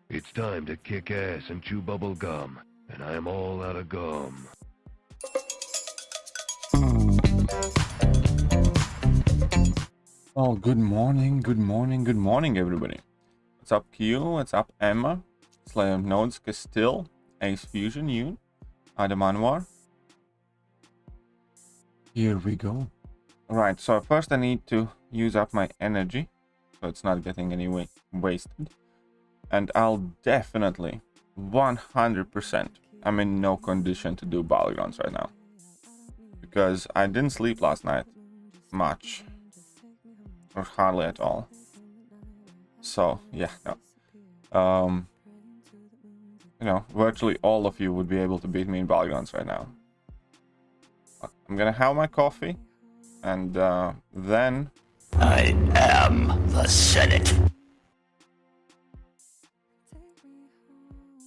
It's time to kick ass and chew bubble gum, and I am all out of gum. Well, good morning, everybody. What's up, Q? What's up, Emma? Slayer Nodes, Castile, Ace Fusion, you, Adam Anwar. Here we go. Alright, so first I need to use up my energy, so it's not getting any wasted. And I'll definitely, 100%, I'm in no condition to do battlegrounds right now. Because I didn't sleep last night much. Or hardly at all. So, yeah, no. You know, virtually all of you would be able to beat me in battlegrounds right now. I'm gonna have my coffee. And then... I am the Senate.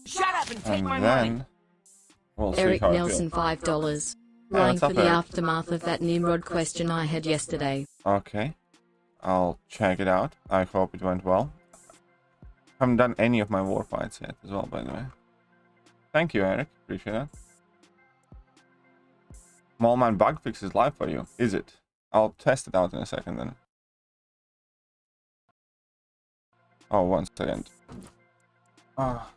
Shut up and take my money. We'll see Eric how Nelson, $5. Lying for the aftermath of that Nimrod question I had yesterday. Okay. I'll check it out. I hope it went well. Haven't done any of my war fights yet as well, by the way. Thank you, Eric. Appreciate that. Mallman bug fix is live for you. Is it? I'll test it out in a second then. Oh, 1 second. Ah.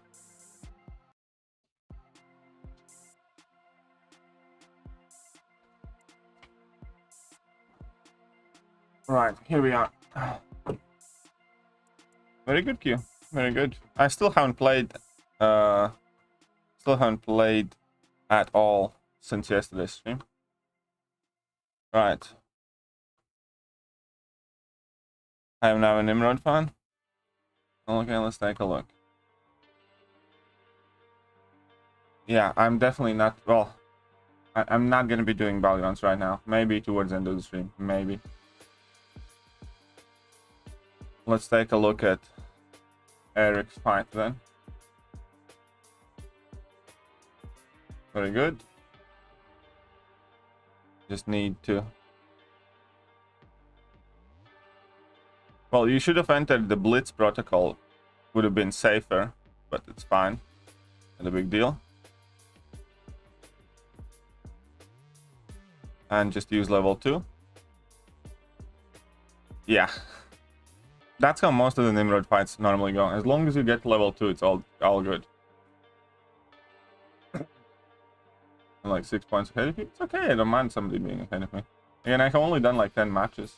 Right, here we are. Very good, Q. Very good. I still haven't played at all since yesterday's stream. Right. I am now a Nimrod fan. Okay, let's take a look. Yeah, I'm definitely not, well, I'm not going to be doing battlegrounds right now. Maybe towards the end of the stream. Maybe. Let's take a look at Eric's fight then. Very good. Just need to... Well, you should have entered the Blitz protocol. Would have been safer, but it's fine. Not a big deal. And just use level 2. Yeah. That's how most of the Nimrod fights normally go. As long as you get level 2, it's all good. I'm like 6 points ahead of you. It's okay, I don't mind somebody being ahead of me. Again, I've only done like 10 matches.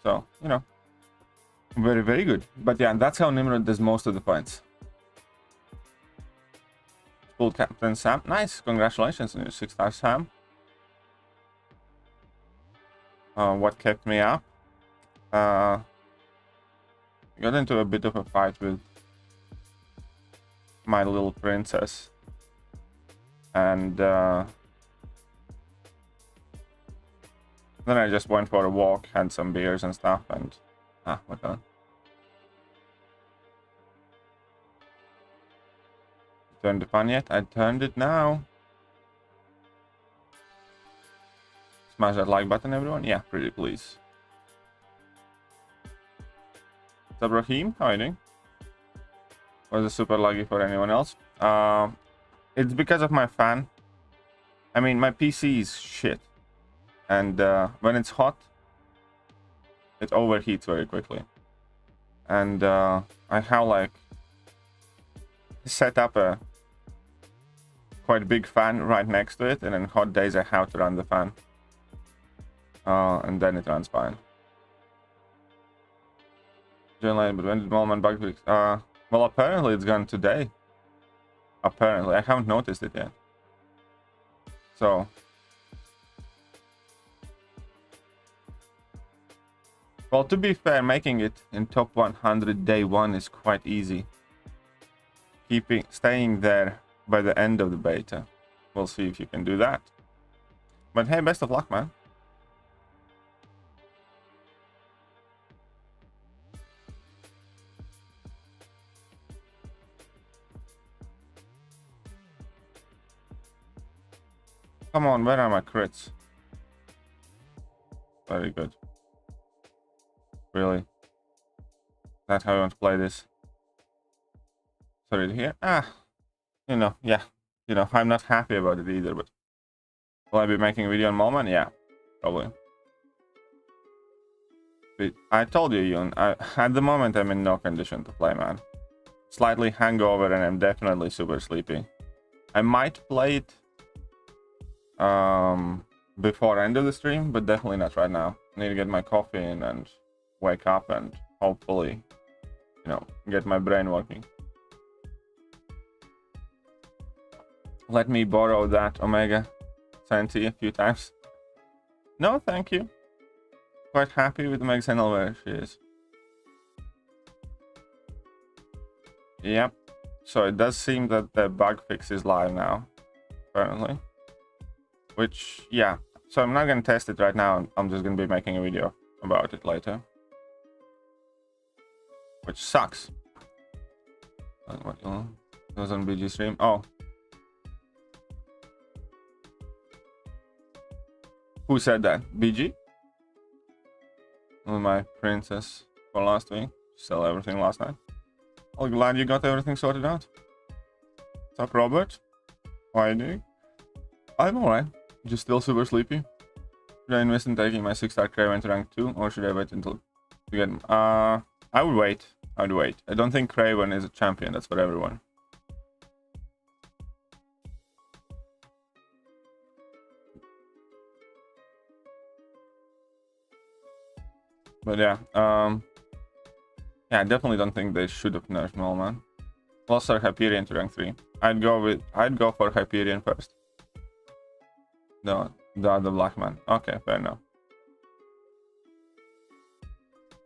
So, you know. Very, very good. But yeah, that's how Nimrod does most of the fights. School Captain Sam. Nice, congratulations on your 6-star Sam. What kept me up? I got into a bit of a fight with my little princess, and then I just went for a walk, had some beers and stuff, and what on? Turned the fan yet? I turned it now. Smash that like button, everyone. Yeah, pretty please. What's up, Raheem? How are you doing? Was it super laggy for anyone else? It's because of my fan. I mean, my PC is shit. And when it's hot, it overheats very quickly. And I have like set up a quite big fan right next to it, and in hot days I have to run the fan. And then it runs fine. But when did Mallman bug fix? Well, apparently it's gone today. Apparently, I haven't noticed it yet. So, well, to be fair, making it in top 100 day 1 is quite easy. Staying there by the end of the beta. We'll see if you can do that. But hey, best of luck, man. Come on, where are my crits? Very good. Really? That's how I want to play this. Sorry to hear. You know, yeah. You know, I'm not happy about it either, but will I be making a video on moment? Yeah, probably. But I told you, Yun, at the moment I'm in no condition to play, man. Slightly hangover and I'm definitely super sleepy. I might play it before end of the stream, but definitely not right now. I need to get my coffee in and wake up and hopefully, you know, get my brain working. Let me borrow that Omega Senti a few times. No, thank you. Quite happy with Meg Senel where she is. Yep. So it does seem that the bug fix is live now, apparently. Which, yeah. So I'm not going to test it right now. I'm just going to be making a video about it later. Which sucks. What it was on BG stream. Oh. Who said that? BG? Oh, my princess for last week. Sell everything last night. Oh, glad you got everything sorted out. What's up, Robert? How are you doing? I'm alright. Just still super sleepy. Should I invest in taking my 6-star Craven to rank 2, or should I wait until to get... I would wait. I would wait. I don't think Craven is a champion. That's for everyone. But yeah, yeah, I definitely don't think they should have nerfed Null, man. Also Hyperion to rank 3. I'd go for Hyperion first. The black man. Okay, fair enough.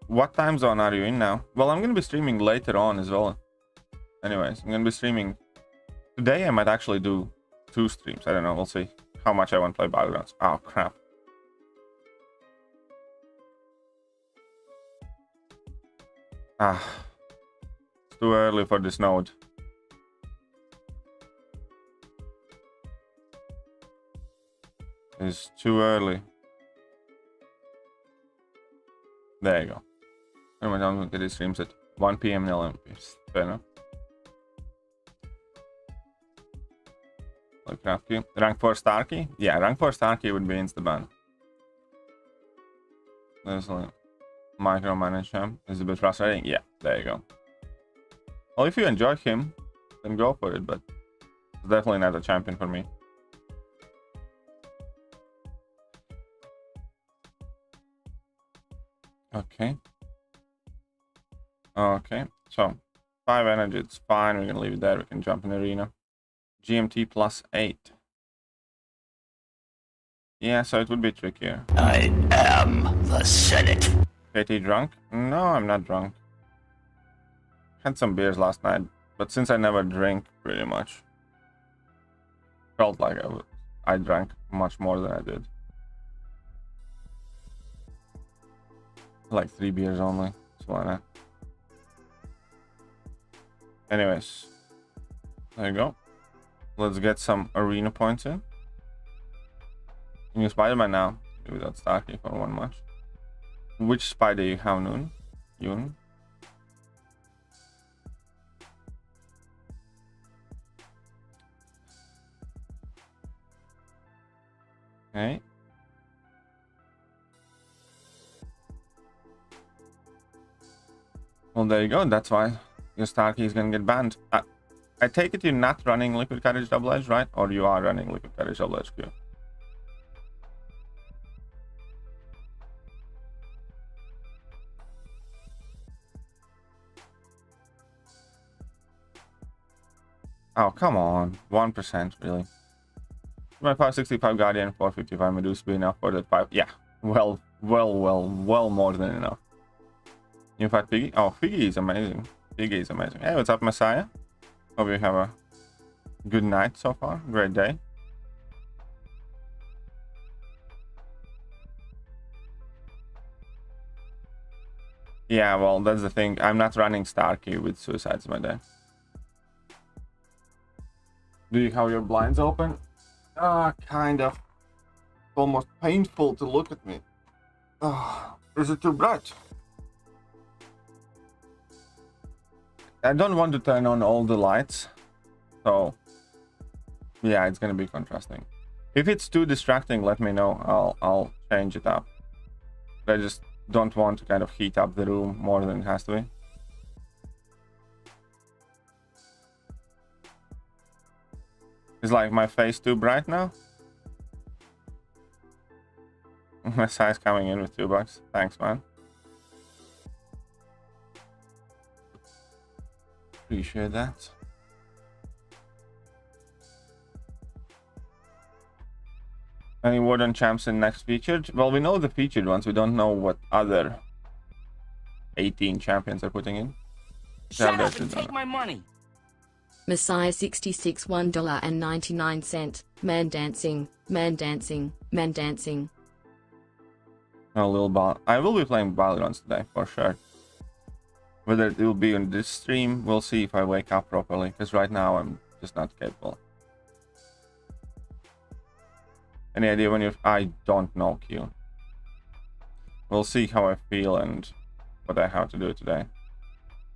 What time zone are you in now? Well, I'm gonna be streaming later on as well. Anyways, I'm gonna be streaming today. I might actually do 2 streams. I don't know. We'll see how much I want to play Battlegrounds. Oh crap. It's too early for this node. It's too early. There you go. I'm going to get these streams at 1 PM in LMP. Fair enough. Like Crafty. Rank 4 Starkey? Yeah, rank 4 Starkey would be insta-ban. There's like micromanage him. Is a bit frustrating. Yeah, there you go. Well, if you enjoy him, then go for it, but it's definitely not a champion for me. Okay. Okay, so 5 energy, it's fine. We're gonna leave it there. We can jump in arena. GMT +8. Yeah, so it would be trickier. I am the Senate. KT drunk? No, I'm not drunk. Had some beers last night, but since I never drink pretty much, felt like I drank much more than I did. Like 3 beers only, so why not? Anyways, there you go. Let's get some arena points in. New Spider-Man now, without Starkey for 1 match. Which spider you have, Noon? Yun? Okay. Well, there you go. That's why your Starkey is gonna get banned. I take it you're not running Liquid Courage Double Edge, right? Or you are running Liquid Courage Double Edge Q? Oh, come on. 1%, really. My 565 Guardian, 455 Medusa be enough for that 5. Yeah. Well more than enough. In fact, Figgy. Oh, Figgy is amazing. Figgy is amazing. Hey, what's up, Messiah? Hope you have a good night so far. Great day. Yeah, well, that's the thing. I'm not running Starkey with Suicides in my day. Do you have your blinds open? Kind of. Almost painful to look at me. Is it too bright? I don't want to turn on all the lights. So, yeah, it's gonna be contrasting. If it's too distracting, let me know. I'll change it up. But I just don't want to kind of heat up the room more than it has to be. Is like my face too bright now? My size coming in with $2. Thanks, man. Appreciate that. Any word on champs in next featured? Well, we know the featured ones. We don't know what other 18 champions are putting in. Shut up and take my money. Messiah 66 $1.99. Man dancing, man dancing, man dancing. A little ball. I will be playing Valorant today for sure. Whether it will be on this stream, we'll see if I wake up properly. Because right now I'm just not capable. Any idea when you're... I don't know, Q. We'll see how I feel and what I have to do today.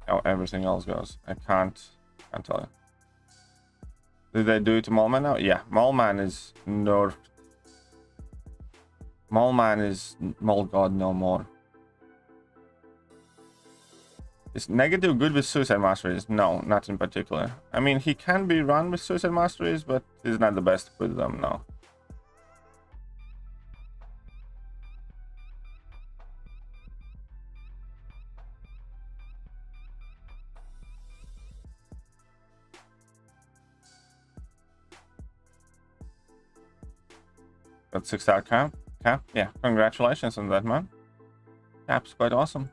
How everything else goes. I can't tell you. Did they do it to Mallman now? Yeah, Mallman is nerfed. Mallman is Mall God no more. Is negative good with Suicide Masteries? No, not in particular. I mean, he can be run with Suicide Masteries, but he's not the best with them, no. Got 6-star cap. Yeah, congratulations on that, man. Cap's quite awesome.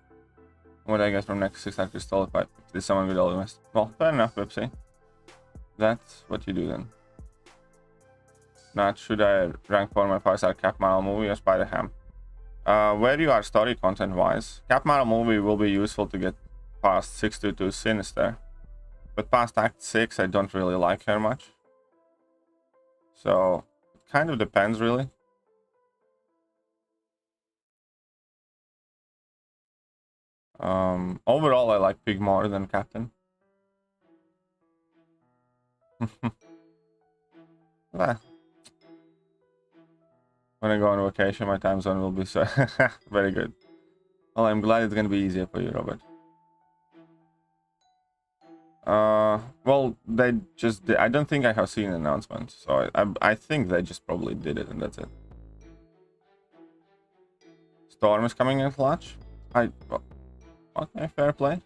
What do I get from next 6-star crystal if I did someone with Alchemist? Well, fair enough, Pepsi. That's what you do then. Not should I rank for my 5-star Cap Model movie or Spider Ham? Where you are story content wise, Cap Model movie will be useful to get past 622 Sinister. But past Act 6, I don't really like her much. So, it kind of depends, really. Overall, I like Pig more than Captain. When I go on vacation, my time zone will be so very good. Well, I'm glad it's gonna be easier for you, Robert. Well, they just did. I don't think I have seen an announcement, so I think they just probably did it, and that's it. Storm is coming in clutch. Well, okay, fair play.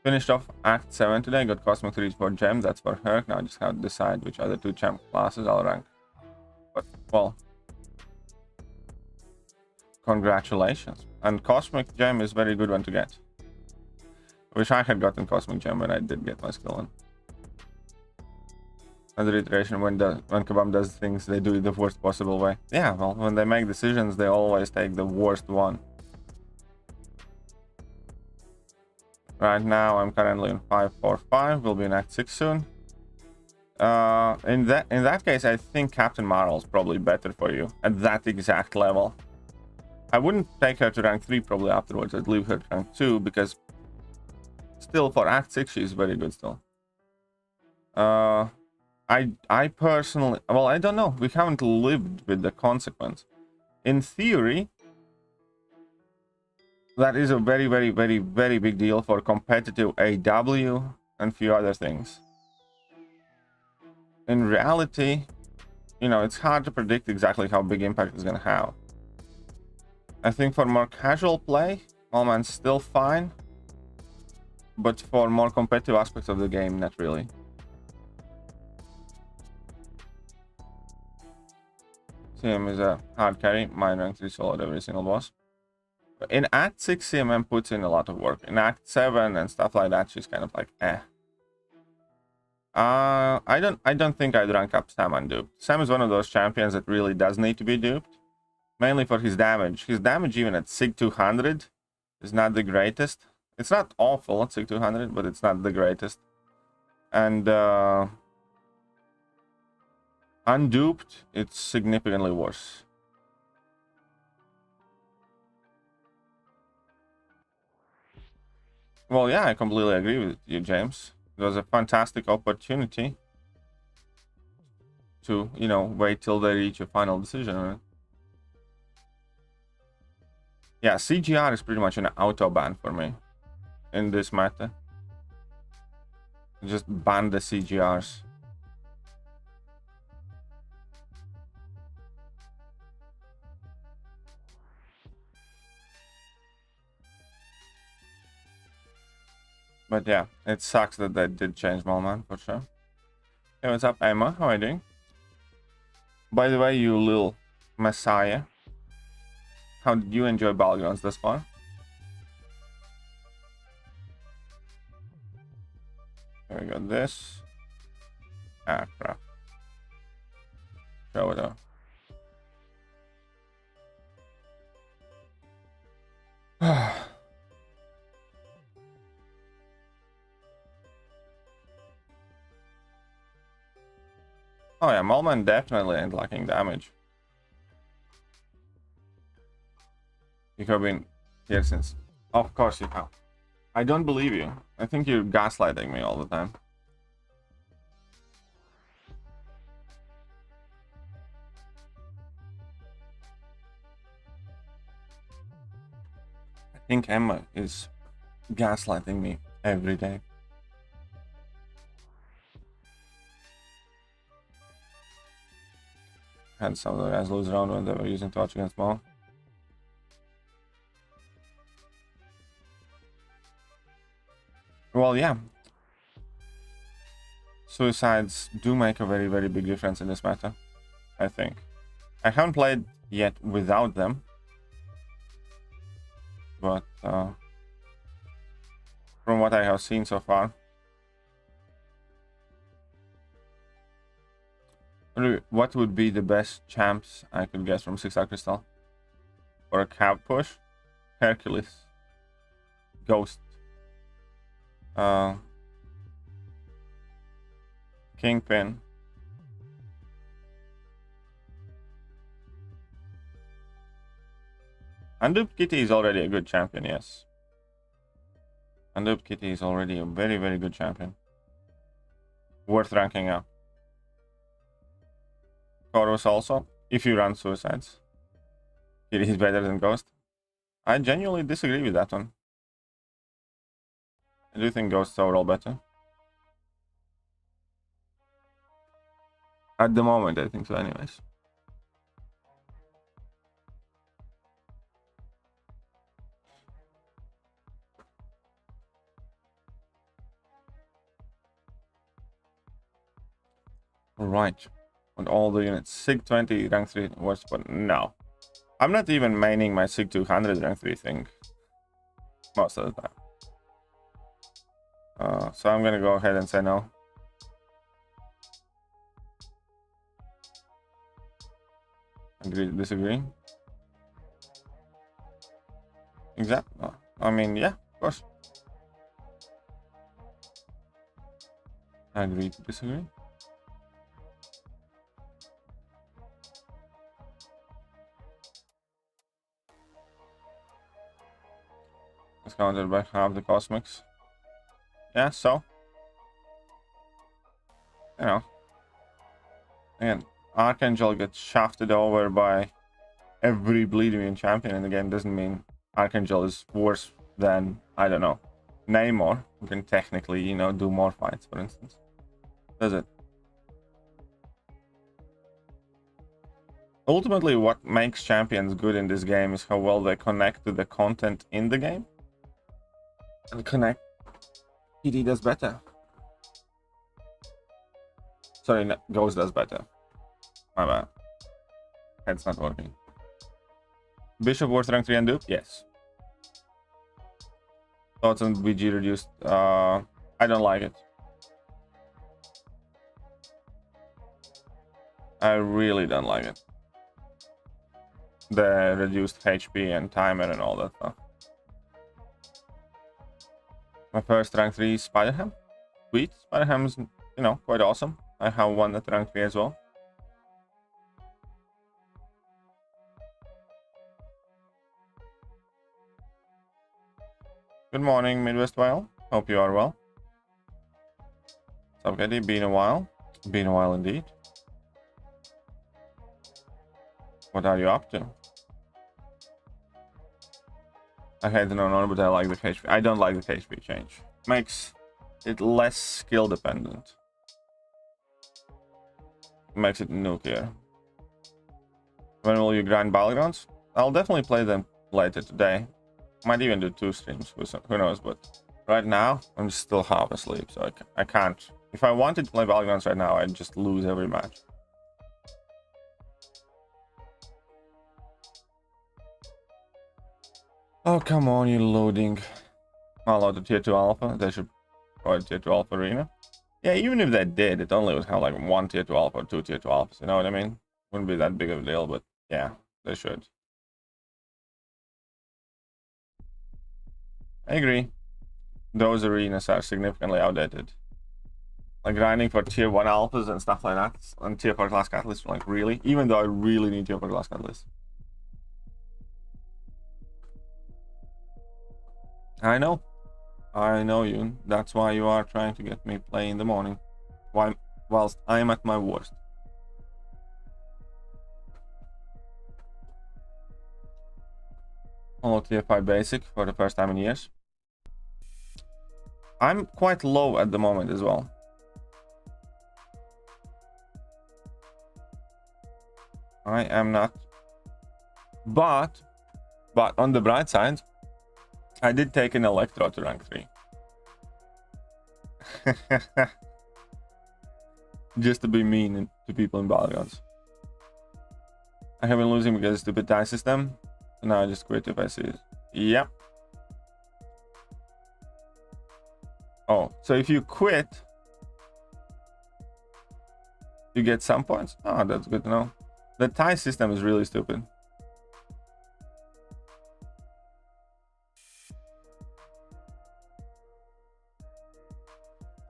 Finished off Act 7 today. Got Cosmic 3 for Gem. That's for her. Now I just have to decide which other 2 champ classes I'll rank. But, well, congratulations. And Cosmic Gem is very good one to get. I wish I had gotten Cosmic Gem when I did get my skill in. Another iteration, when Kabam does things, they do it the worst possible way. Yeah, well, when they make decisions, they always take the worst one. Right now, I'm currently in 545. We'll be in Act 6 soon. In that case, I think Captain Marvel is probably better for you at that exact level. I wouldn't take her to rank 3 probably afterwards. I'd leave her to rank 2 because still for Act 6 she's very good still. I personally, well, I don't know. We haven't lived with the consequence. In theory, that is a very, very, very, very big deal for competitive AW and a few other things. In reality, you know, it's hard to predict exactly how big impact it's gonna have. I think for more casual play, Allman's still fine. But for more competitive aspects of the game, not really. CM is a hard carry. Mine rank 3 solo every single boss. In Act 6, CMM puts in a lot of work. In Act 7 and stuff like that, she's kind of like, eh. I don't think I'd rank up Sam unduped. Sam is one of those champions that really does need to be duped. Mainly for his damage. His damage even at SIG 200 is not the greatest. It's not awful at SIG 200, but it's not the greatest. And I Unduped, it's significantly worse. Well, yeah, I completely agree with you, James. It was a fantastic opportunity to, you know, wait till they reach a final decision on it. Yeah, CGR is pretty much an auto ban for me in this meta. Just ban the CGRs. But yeah, it sucks that they did change Malman for sure. Hey, what's up, Emma? How are you doing? By the way, you little messiah, how did you enjoy Battlegrounds thus far? Here we got this. Ah, crap. Show it up. Oh yeah, Malman definitely ain't lacking damage. You have been here since... Of course you have. I don't believe you. I think you're gaslighting me all the time. I think Emma is gaslighting me every day. Had some of the guys lose around when they were using touch against Maul. Well, yeah. Suicides do make a very, very big difference in this meta, I think. I haven't played yet without them. But from what I have seen so far. What would be the best champs I could guess from 6-star Crystal? For a cab push? Hercules. Ghost. Kingpin. Unduped Kitty is already a good champion, yes. Unduped Kitty is already a very, very good champion. Worth ranking up. Chorus also, if you run suicides. It is better than Ghost. I genuinely disagree with that one. I do think Ghost's overall better. At the moment, I think so anyways. Alright. On all the units. SIG 20, rank 3, worst, but no. I'm not even maining my SIG 200 rank 3 thing. Most of the time. So I'm gonna go ahead and say no. Agree, disagree? Exactly. I mean, yeah, of course. Agree to disagree. It's countered by half the cosmics. Yeah, so you know, again, Archangel gets shafted over by every bleeding champion in the game doesn't mean Archangel is worse than, I don't know, Namor, who can technically, you know, do more fights, for instance. Does it? Ultimately, what makes champions good in this game is how well they connect to the content in the game. And connect. PD does better. Sorry, no, Ghost does better. My bad. Head's not working. Bishop worth rank 3 and dupe? Yes. Thoughts on BG reduced? I don't like it. I really don't like it. The reduced HP and timer and all that stuff. My first rank 3 is Spider-Ham. Sweet. Spider-Ham is, you know, quite awesome. I have one at rank 3 as well. Good morning, Midwest Whale. Hope you are well. What's up, Getty? Been a while. Been a while indeed. What are you up to? I hate the no, but I like the HP. I don't like the HP change. Makes it less skill dependent. Makes it nukier. When will you grind battlegrounds? I'll definitely play them later today. Might even do 2 streams, who knows, but right now I'm still half asleep, so I can't. If I wanted to play battlegrounds right now, I'd just lose every match. Oh, come on, you're loading. I'll load the tier 2 alpha. They should provide tier 2 alpha arena. Yeah, even if they did, it only would have like 1 tier 2 alpha or 2 tier 2 alphas, you know what I mean? Wouldn't be that big of a deal, but yeah, they should. I agree. Those arenas are significantly outdated. Like grinding for tier 1 alphas and stuff like that, and tier 4 class catalysts, like really? Even though I really need tier 4 class catalysts. I know you. That's why you are trying to get me play in the morning, whilst I am at my worst. Hello, tier 5 basic for the first time in years. I'm quite low at the moment as well. I am not. But on the bright side, I did take an Electro to rank 3. Just to be mean to people in Battlegrounds. I have been losing because of the stupid tie system. So now I just quit if I see it. Yep. Oh, so if you quit, you get some points? Oh, that's good to know. The tie system is really stupid.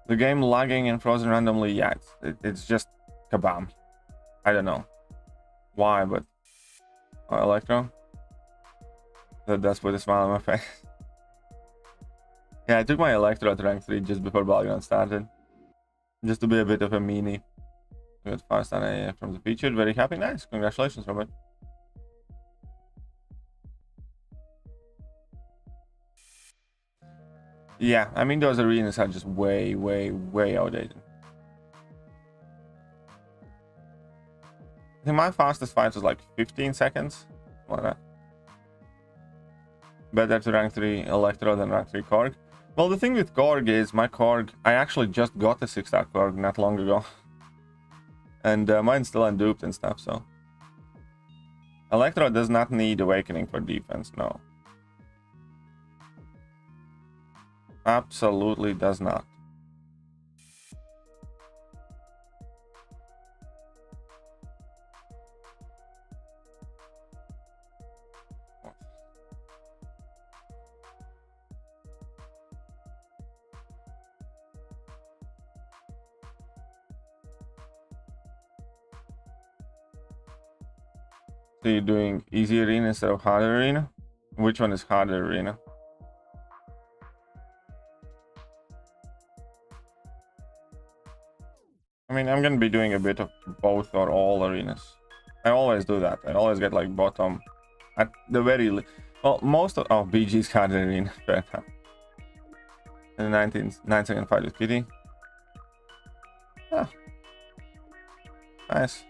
The game lagging and frozen randomly, yeah, it's just kabam. I don't know why, but Electro, that's put a smile on my face. Yeah, I took my Electro to rank 3 just before Battleground started, just to be a bit of a meanie. Good fast and from the featured, very happy. Nice, congratulations, Robert. Yeah, I mean, those arenas are just way outdated. I think my fastest fight was like 15 seconds. Like that. Better to rank 3 Electro than rank 3 Korg. Well, the thing with Korg is my Korg, I actually just got a 6-star Korg not long ago. And mine's still unduped and stuff, so. Electro does not need Awakening for defense, no. Absolutely does not. So you're doing easy arena instead of harder arena? Which one is harder arena? I mean, I'm gonna be doing a bit of both or all arenas. I always do that. I always get like bottom at the very well, most of BG's harder arena. Fair enough. And the 9-second fight with Kitty. Ah. Nice.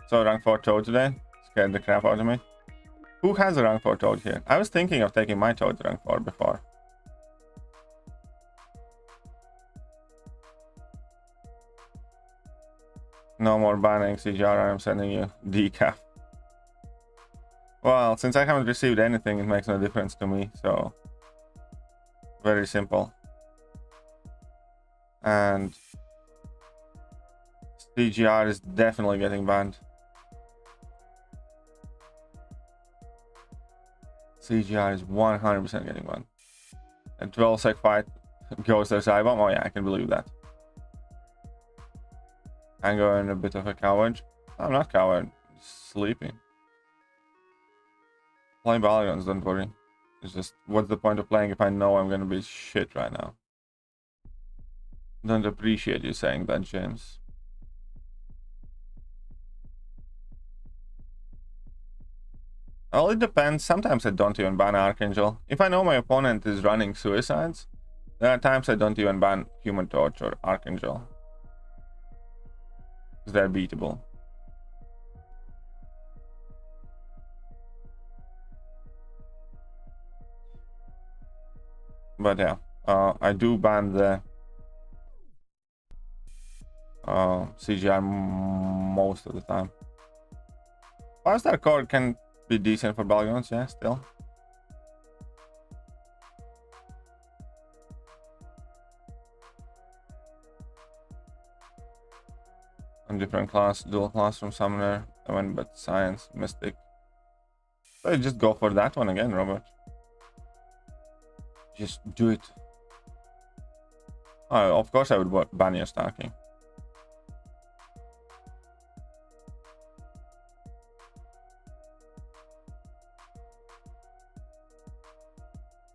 So rank 4 Toad today. Scared the crap out of me. Who has a rank 4 Toad here? I was thinking of taking my Toad to rank 4 before. No more banning CGR, I'm sending you decaf. Well, since I haven't received anything, it makes no difference to me, so very simple. And CGR is definitely getting banned. CGR is 100% getting banned. A 12-sec fight goes to Cybom. Oh yeah, I can believe that. I'm going a bit of a coward. I'm not coward, sleeping. Playing Battlegrounds, don't worry. It's just, what's the point of playing if I know I'm gonna be shit right now? Don't appreciate you saying that, James. Well, it depends. Sometimes I don't even ban Archangel. If I know my opponent is running suicides, there are times I don't even ban Human Torch or Archangel. Because they're beatable. But yeah, I do ban the CGR most of the time. 5-star core can be decent for Balgons, yeah, still. On different class, dual class from Summoner, Event, but Science, Mystic. So just go for that one again, Robert. Just do it. Oh, of course I would ban your stacking.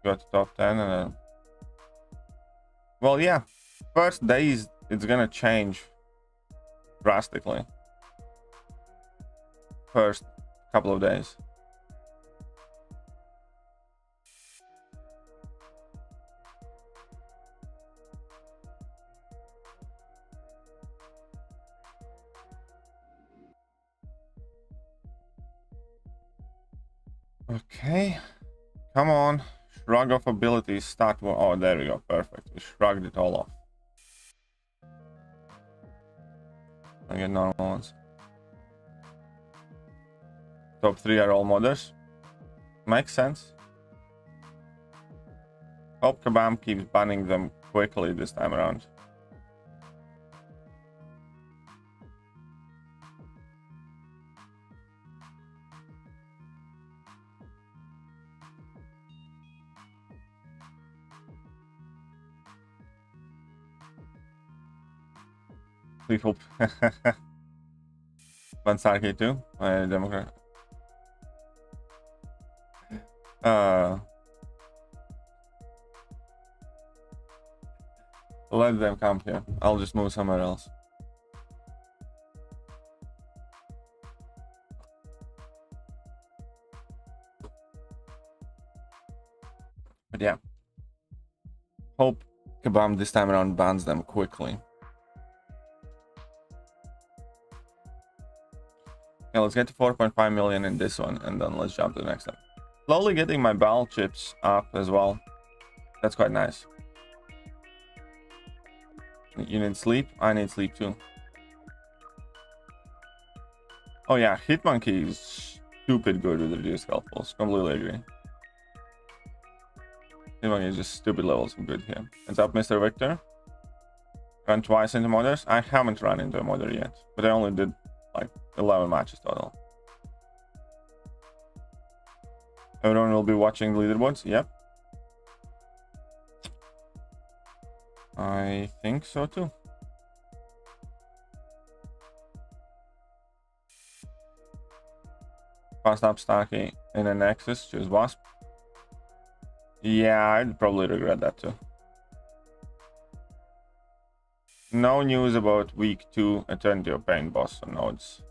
Go to top 10 and then... Well, yeah. First days, it's gonna change drastically. First couple of days. Okay, come on. Shrug of abilities start. Oh, there we go. Perfect. We shrugged it all off. I get normal ones. Top 3 are all modders. Makes sense. Hope Kabam keeps banning them quickly this time around. We hope. Bansarki too. Democrat. Let them come here. I'll just move somewhere else. But yeah. Hope Kabam this time around bans them quickly. Yeah, let's get to 4.5 million in this one, and then let's jump to the next one. Slowly getting my ball chips up as well. That's quite nice. You need sleep? I need sleep too. Oh yeah, Hitmonkey is stupid good with reduced health pulse. Completely agree. Hitmonkey is just stupid levels of good here. What's up, Mr. Victor? Run twice into modders? I haven't run into a modder yet, but I only did like 11 matches total. Everyone will be watching the leaderboards? Yep. I think so too. Fast up Starkey in a Nexus, choose Wasp. Yeah, I'd probably regret that too. No news about week 2 Eternity of Pain boss on nodes.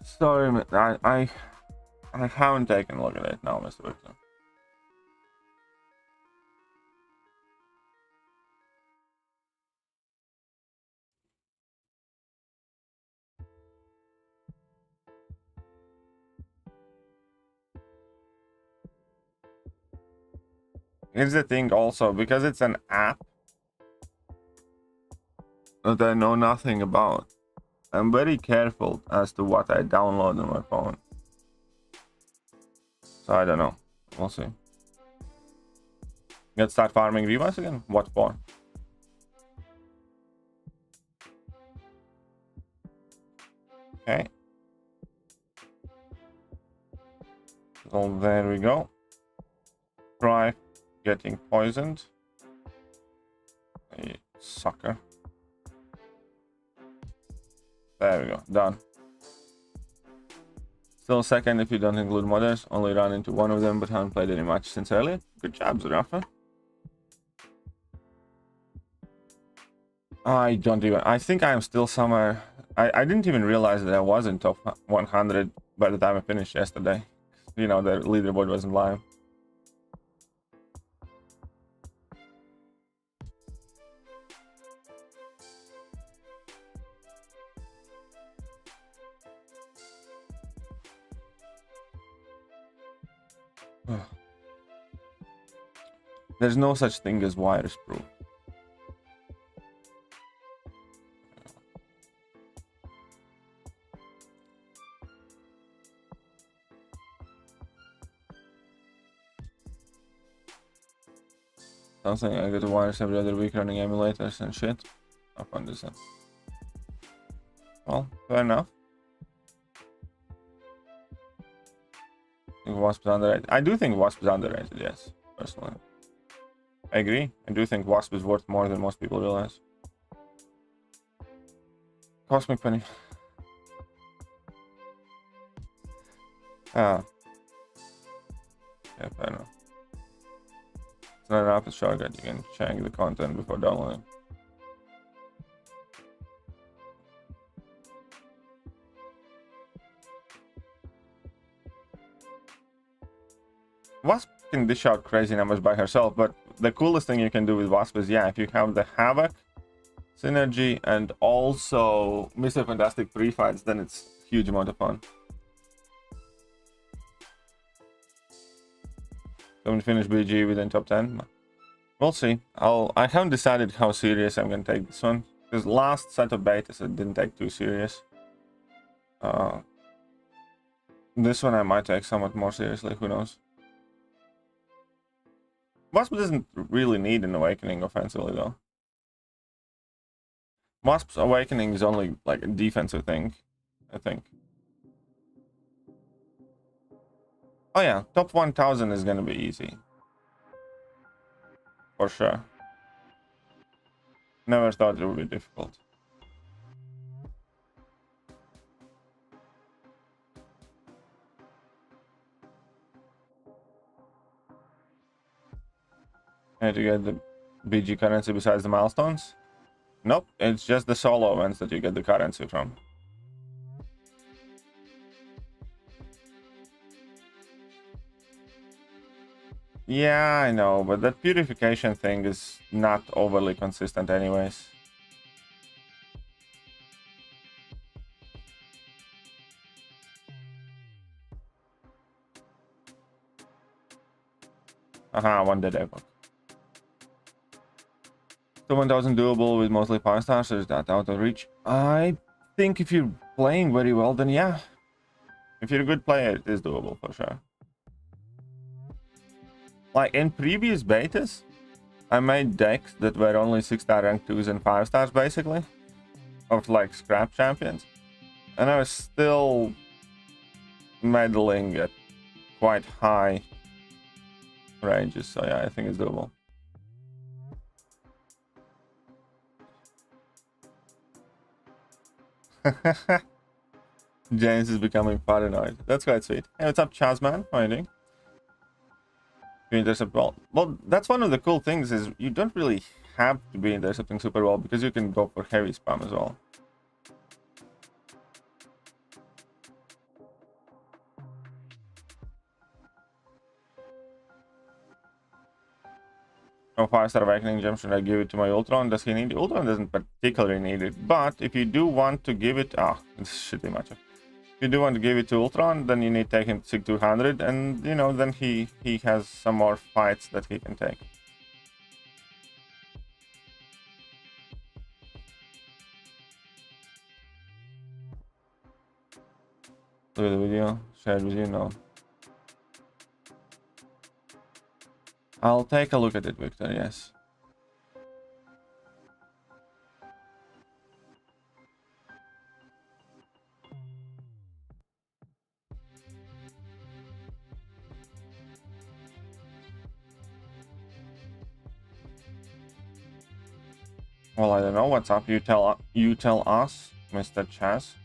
Sorry, man. I haven't taken a look at it now, Mr. Victor. Here's the thing also, because it's an app that I know nothing about, I'm very careful as to what I download on my phone. So I don't know. We'll see. Let's start farming revives again? What for? Okay. So there we go. Try getting poisoned. You sucker. There we go. Done. Still second if you don't include modders. Only run into one of them, but haven't played any match since earlier. Good job, Zerafa. I don't even... I think I'm still somewhere... I didn't even realize that I was in top 100 by the time I finished yesterday. You know, the leaderboard wasn't live. There's no such thing as virus proof. Something I get a virus every other week running emulators and shit. How fun is that? Well, fair enough. I think Wasp is underrated. I do think Wasp is underrated, yes, personally. I agree. I do think Wasp is worth more than most people realize. Cosmic Penny. Ah. Yeah, fair enough. It's not an Apple shortcut. You can check the content before downloading. Wasp can dish out crazy numbers by herself, but the coolest thing you can do with Wasp is, yeah, if you have the Havoc, Synergy, and also Mr. Fantastic pre-fights, then it's a huge amount of fun. Going to finish BG within top 10? We'll see. I haven't decided how serious I'm going to take this one, because last set of betas I didn't take too serious. This one I might take somewhat more seriously, who knows. Wasp doesn't really need an awakening offensively though. Wasp's awakening is only like a defensive thing, I think. Oh yeah, top 1000 is gonna be easy. For sure. Never thought it would be difficult. And to get the BG currency besides the milestones? Nope, it's just the solo events that you get the currency from. Yeah, I know, but that purification thing is not overly consistent anyways. Aha, one dead epoch. 1000 doable with mostly 5 stars, so is that out of reach? I think if you're playing very well, then yeah. If you're a good player, it is doable for sure. Like in previous betas, I made decks that were only 6-star rank 2s and 5 stars basically, of like scrap champions, and I was still meddling at quite high ranges, so yeah, I think it's doable. James is becoming paranoid. That's quite sweet. Hey, what's up, Chazman? How are you doing? You intercept well. Well, that's one of the cool things is you don't really have to be intercepting super well because you can go for heavy spam as well. Oh, 5-star awakening gem, should I give it to my Ultron? Does he need it? Ultron doesn't particularly need it, but if you do want to give it... Ah, it's shitty matchup. If you do want to give it to Ultron, then you need to take him to SIG 200, and, you know, then he has some more fights that he can take. Look at the video. Shared with you? No. I'll take a look at it, Victor, yes. Well, I don't know what's up. You tell us, Mr. Chaz.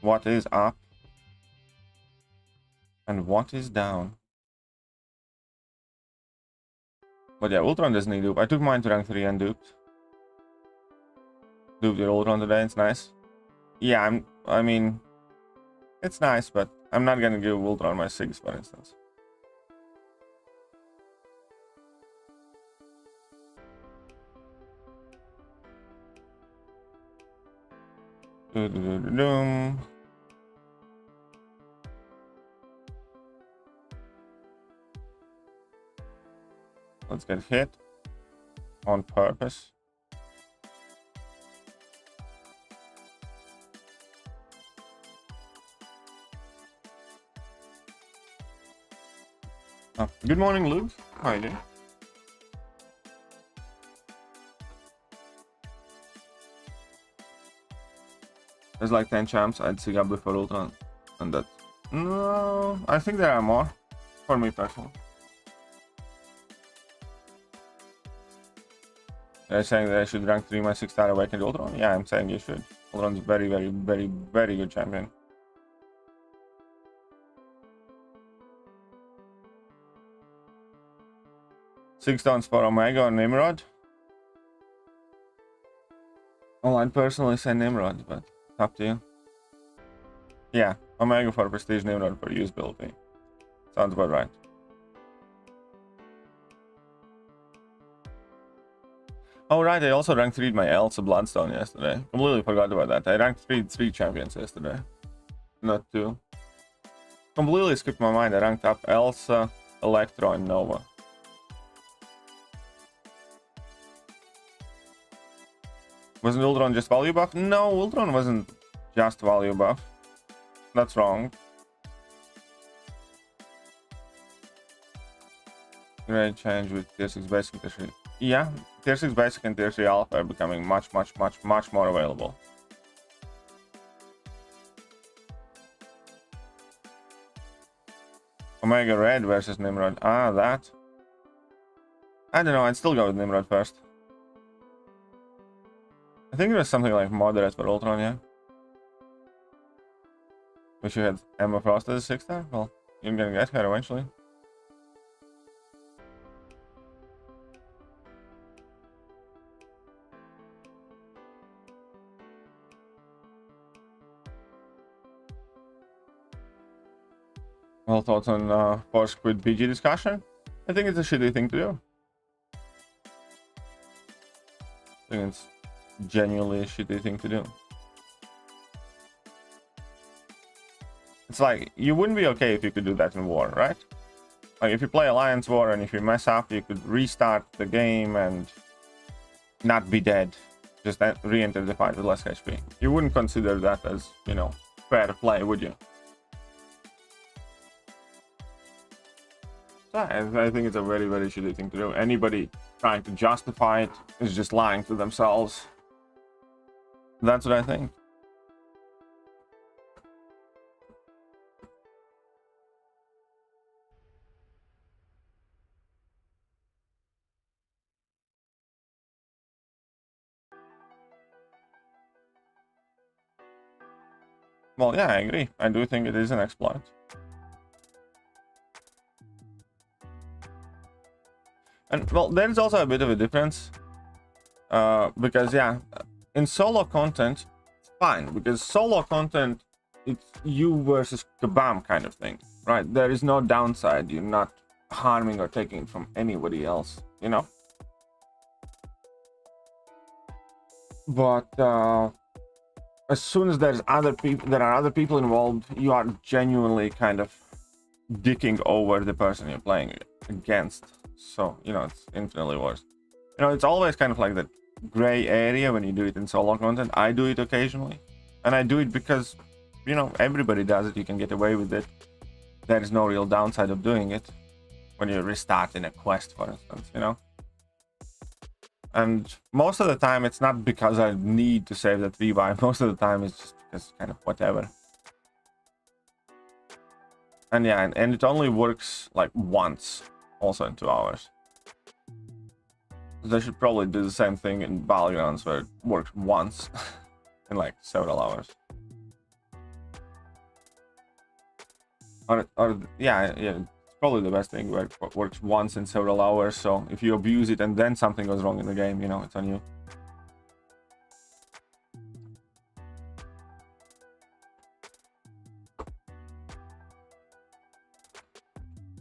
What is up? And what is down? But yeah, Ultron doesn't need dupe. I took mine to rank 3 and duped. Duped your Ultron today, it's nice. Yeah, I mean, it's nice, but I'm not gonna give Ultron my 6, for instance. Doom. Let's get hit on purpose. Oh, good morning, Luke. How are you doing? There's like 10 champs I'd sig up before Ultron, and that. No, I think there are more, for me personally. They're saying that I should rank 3 my 6-star awakened Ultron. Yeah, I'm saying you should. Ultron's very, very, very, very good champion. Six stones for Omega or Nimrod. Well, I'd personally say Nimrod, but it's up to you. Yeah, Omega for prestige, Nimrod for usability. Sounds about right. Oh right, I also ranked 3'd my Elsa Bloodstone yesterday. Completely forgot about that. I ranked 3 champions yesterday. Not 2. Completely skipped my mind. I ranked up Elsa, Electro, and Nova. Wasn't Ultron just value buff? No, Ultron wasn't just value buff. That's wrong. Great change with tier 6 basic and tier 3. Yeah, tier 6 basic and tier 3 alpha are becoming much more available. Omega Red versus Nimrod. Ah, that. I don't know, I'd still go with Nimrod first. I think it was something like moderate for Ultron, yeah. Wish you had Emma Frost as a 6-star? Well, you're gonna get her eventually. Well, thoughts on Force Quid PG discussion? I think it's a shitty thing to do. I think it's genuinely a shitty thing to do. It's like, you wouldn't be okay if you could do that in war, right? Like, if you play Alliance War and if you mess up, you could restart the game and not be dead. Just re-enter the fight with less HP. You wouldn't consider that as, you know, fair play, would you? So I think it's a very, very shitty thing to do. Anybody trying to justify it is just lying to themselves. That's what I think. Well, yeah, I agree. I do think it is an exploit. And, well, there's also a bit of a difference. Because, yeah, in solo content, it's fine. Because solo content, it's you versus kabam kind of thing, right? There is no downside. You're not harming or taking from anybody else, you know? But, as soon as there are other people involved, you are genuinely kind of dicking over the person you're playing against. So, you know, it's infinitely worse. You know, it's always kind of like that gray area when you do it in solo content. I do it occasionally. And I do it because, you know, everybody does it. You can get away with it. There is no real downside of doing it. When you restart in a quest, for instance, you know? And most of the time, it's not because I need to save that rebuy. Most of the time, it's just because kind of whatever. And yeah, and it only works like once, also in 2 hours. They should probably do the same thing in Battlegrounds, where it works once in like several hours. Or yeah, it's probably the best thing where it works once in several hours. So if you abuse it and then something goes wrong in the game, you know, it's on you.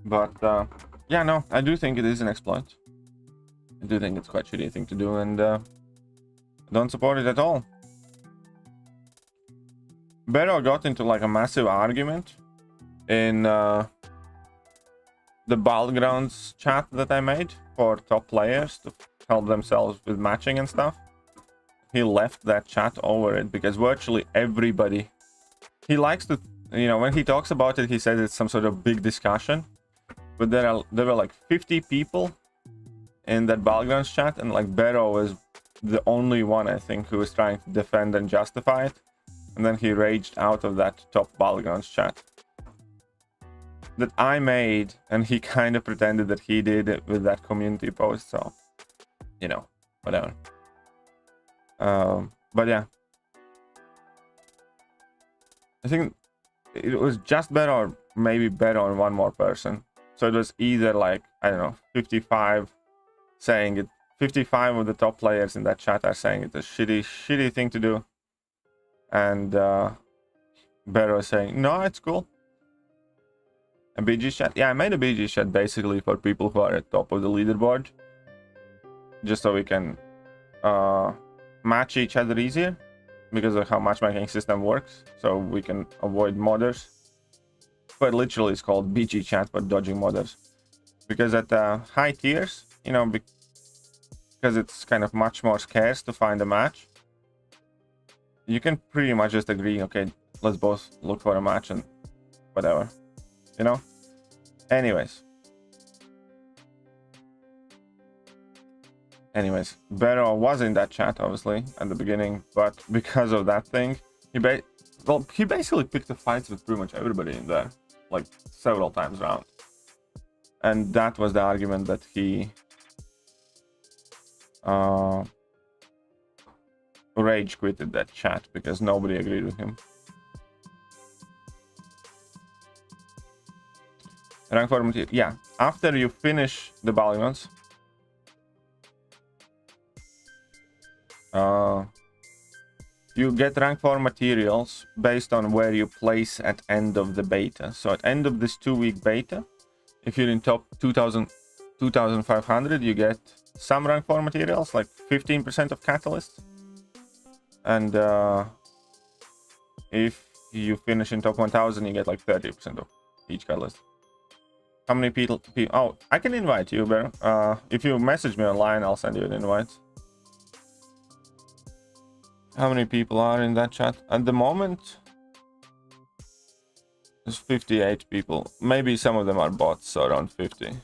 But yeah, no, I do think it is an exploit. I do think it's quite a shitty thing to do, and don't support it at all. Bero got into like a massive argument in the Battlegrounds chat that I made for top players to help themselves with matching and stuff. He left that chat over it because virtually everybody, he likes to, you know, when he talks about it, he says it's some sort of big discussion. But there were like 50 people in that Battlegrounds chat, and like Bero was the only one, I think, who was trying to defend and justify it. And then he raged out of that top Battlegrounds chat that I made, and he kind of pretended that he did it with that community post. So, you know, whatever. But yeah, I think it was just Bero, or maybe Bero and one more person. So it was either like, I don't know, 55 saying it. 55 of the top players in that chat are saying it's a shitty thing to do. And Bero is saying, no, it's cool. A BG chat. Yeah, I made a BG chat basically for people who are at top of the leaderboard. Just so we can match each other easier. Because of how matchmaking system works. So we can avoid modders. But literally it's called BG chat for dodging modders. Because at high tiers, you know, because it's kind of much more scarce to find a match, you can pretty much just agree, okay, let's both look for a match and whatever, you know. Anyways, Bero was in that chat obviously at the beginning, but because of that thing, he basically picked the fights with pretty much everybody in there, like several times around. And that was the argument that he rage quitted that chat because nobody agreed with him. Rank 4 material. Yeah, after you finish the Battlegrounds, you get rank 4 materials based on where you place at end of the beta. So at end of this 2-week beta, if you're in top 2500, you get some rank 4 materials, like 15% of catalyst. And if you finish in top 1000, you get like 30% of each catalyst. How many people? Oh, I can invite you, Bear. If you message me online, I'll send you an invite. How many people are in that chat? At the moment, there's 58 people. Maybe some of them are bots, so around 50.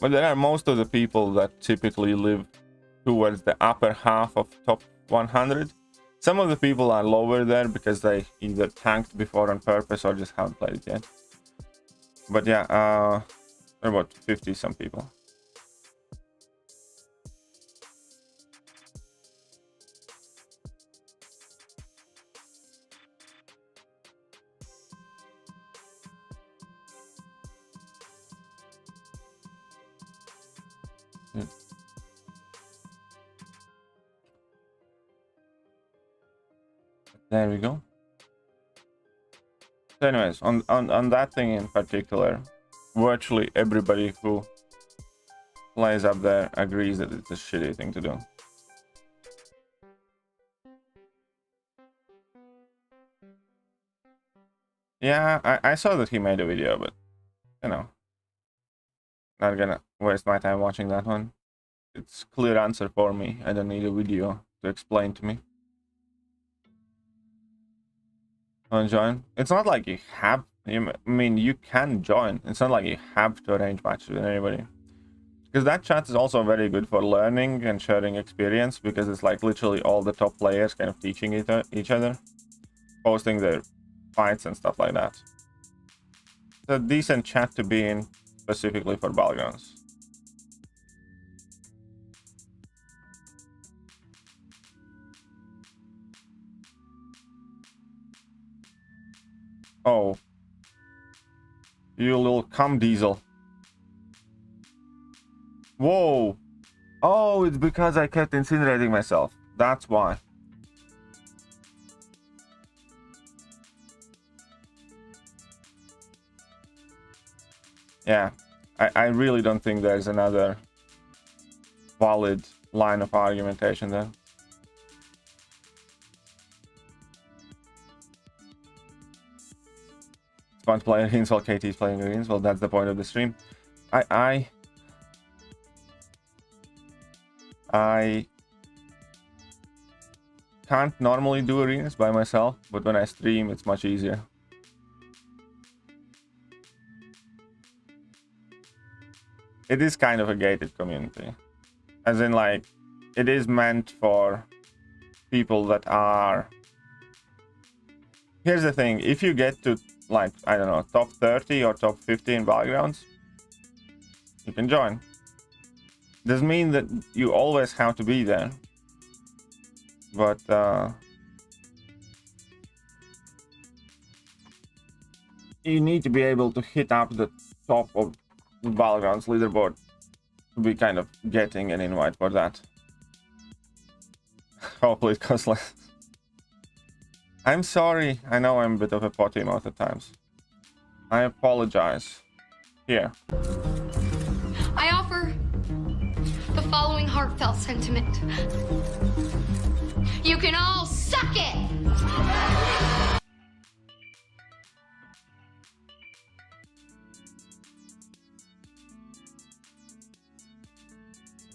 But there are most of the people that typically live towards the upper half of top 100. Some of the people are lower there because they either tanked before on purpose or just haven't played it yet. But yeah, there are about 50 some people. There we go. So anyways, on that thing in particular, virtually everybody who plays up there agrees that it's a shitty thing to do. Yeah, I saw that he made a video, but you know, not gonna waste my time watching that one. It's clear answer for me. I don't need a video to explain to me. Join. It's not like you have. I mean, you can join. It's not like you have to arrange matches with anybody. Because that chat is also very good for learning and sharing experience. Because it's like literally all the top players kind of teaching each other, posting their fights and stuff like that. It's a decent chat to be in, specifically for Battlegrounds. Oh. You little cum diesel. Whoa. Oh, it's because I kept incinerating myself. That's why. Yeah. I really don't think there's another valid line of argumentation there. It's fun to play greens while KT's playing greens. Well, that's the point of the stream. I can't normally do arenas by myself, but when I stream, it's much easier. It is kind of a gated community. As in, like, it is meant for people that are... Here's the thing, if you get to, like, I don't know, top 30 or top 50 in battlegrounds, you can join. Doesn't mean that you always have to be there. But, you need to be able to hit up the top of the battlegrounds leaderboard to be kind of getting an invite for that. Hopefully it costs less. I'm sorry. I know I'm a bit of a potty most of the times. I apologize. Here. I offer the following heartfelt sentiment. You can all suck it!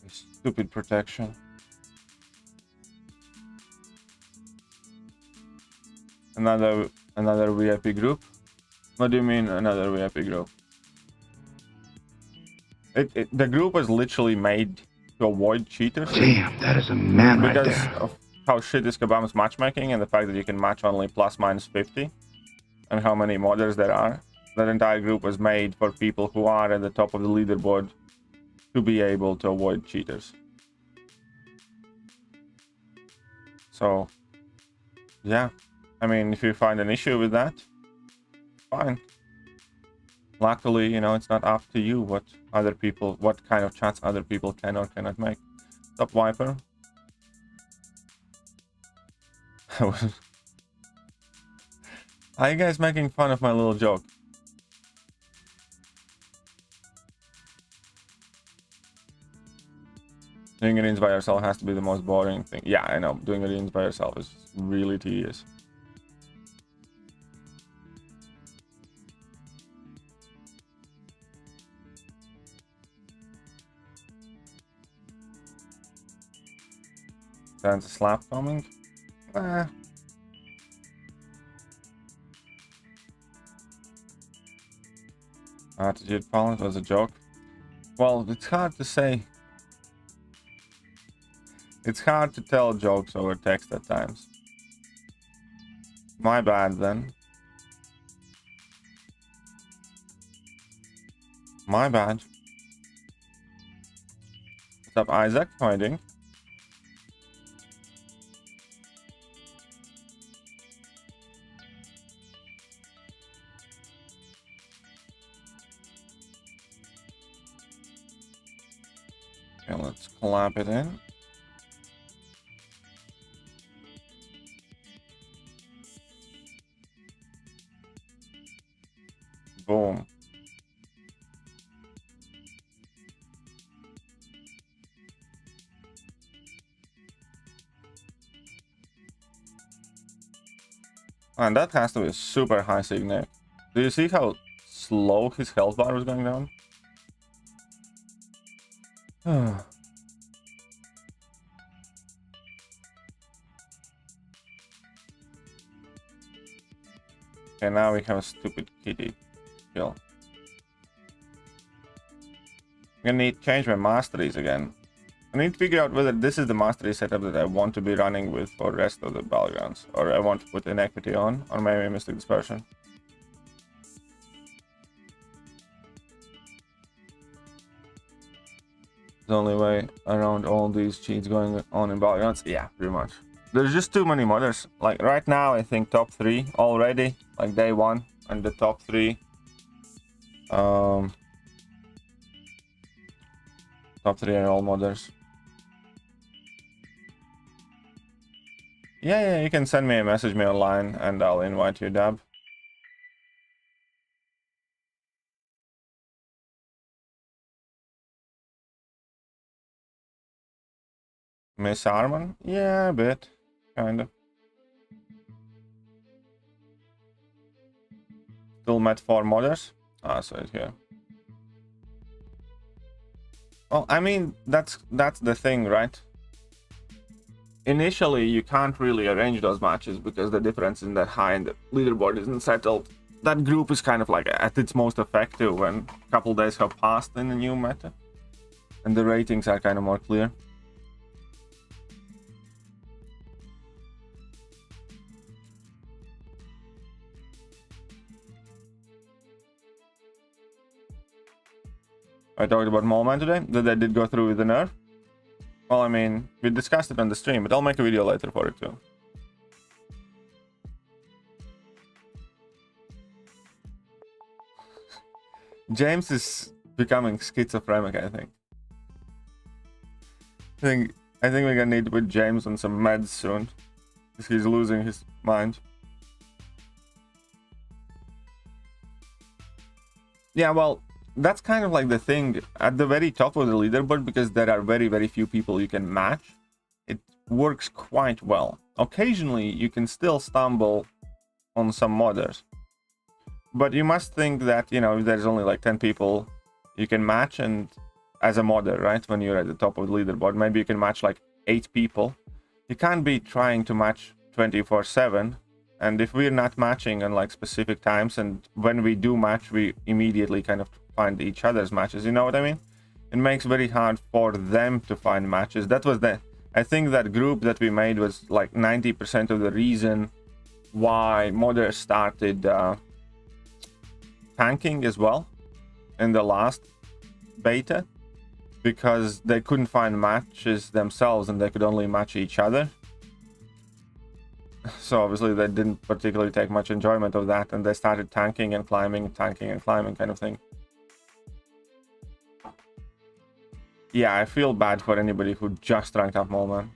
Stupid protection. Another VIP group? What do you mean another VIP group? The group was literally made to avoid cheaters. Damn, that is a man right because there. of how shit is Kabam's matchmaking and the fact that you can match only plus minus 50 and how many modders there are. That entire group was made for people who are at the top of the leaderboard to be able to avoid cheaters. So, yeah. I mean, if you find an issue with that, fine. Luckily, you know, it's not up to you what kind of chats other people can or cannot make. Stop Viper. Are you guys making fun of my little joke? Doing arenas by yourself has to be the most boring thing. Yeah, I know. Doing arenas by yourself is really tedious. There's a slap coming. Attitude balance was a joke. Well, it's hard to say. It's hard to tell jokes over text at times. My bad then. My bad. What's up, Isaac? How are you doing? Okay, let's clap it in. Boom. And that has to be a super high signet. Do you see how slow his health bar was going down? Okay, now we have a stupid kitty kill. I'm gonna need to change my masteries again. I need to figure out whether this is the mastery setup that I want to be running with for the rest of the battlegrounds, or I want to put inequity on, or maybe Mystic Dispersion. The only way around all these cheats going on in battlegrounds? Yeah, pretty much. There's just too many modders. Like right now, I think top 3 already, like day 1. and the top 3. Top 3 are all modders. Yeah, you can send me a message me online and I'll invite you, Dab. Miss Arman? Yeah, a bit. Kind of. Still met 4 modders. Ah, so it's here. Well, I mean, that's the thing, right? Initially, you can't really arrange those matches because the difference isn't that high and the leaderboard isn't settled. That group is kind of like at its most effective when a couple days have passed in the new meta. And the ratings are kind of more clear. I talked about Mole Man today, that I did go through with the nerf. Well, I mean, we discussed it on the stream, but I'll make a video later for it too. James is becoming schizophrenic, I think. I think we're gonna need to put James on some meds soon, because he's losing his mind. Yeah, well, that's kind of like the thing at the very top of the leaderboard, because there are very few people you can match. It works quite well. Occasionally you can still stumble on some modders, but you must think that, you know, if there's only like 10 people you can match, and as a modder, right, when you're at the top of the leaderboard, maybe you can match like 8 people. You can't be trying to match 24/7. And if we're not matching on like specific times, and when we do match, we immediately kind of find each other's matches, you know what I mean? It makes very hard for them to find matches. That was I think that group that we made was like 90% of the reason why modders started tanking as well in the last beta, because they couldn't find matches themselves and they could only match each other. So obviously they didn't particularly take much enjoyment of that, and they started tanking and climbing, tanking and climbing kind of thing. Yeah, I feel bad for anybody who just ranked up Mole Man.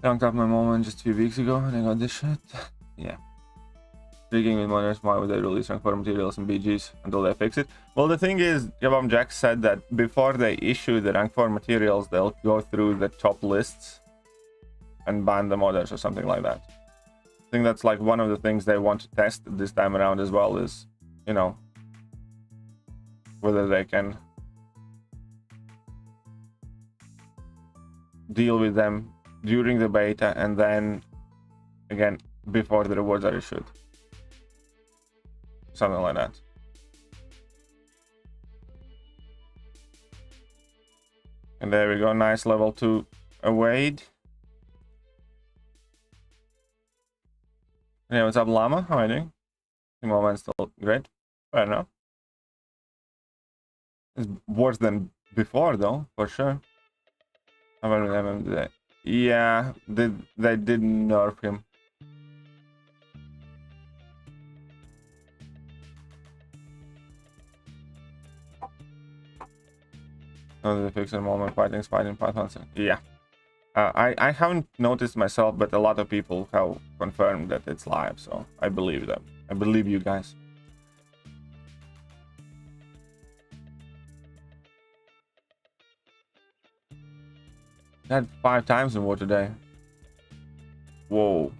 Ranked up my Mole Man just a few weeks ago and I got this shit. Yeah. Speaking with modders, why would they release rank 4 materials and BGs until they fix it? Well, the thing is, Jack said that before they issue the rank 4 materials, they'll go through the top lists and ban the modders or something like that. I think that's like one of the things they want to test this time around as well, is, you know, whether they can deal with them during the beta and then again before the rewards are issued. Something like that. And there we go, nice level 2 Wade. Hey, what's up, Llama? How are you doing? The moment's still great. Fair enough. It's worse than before, though, for sure. How about with MM today? Yeah, they did nerf him. Oh, they fixed the moment fighting Python. Yeah. I haven't noticed myself, but a lot of people have confirmed that it's live, so I believe them. I believe you guys. I had 5 times in war today. Whoa.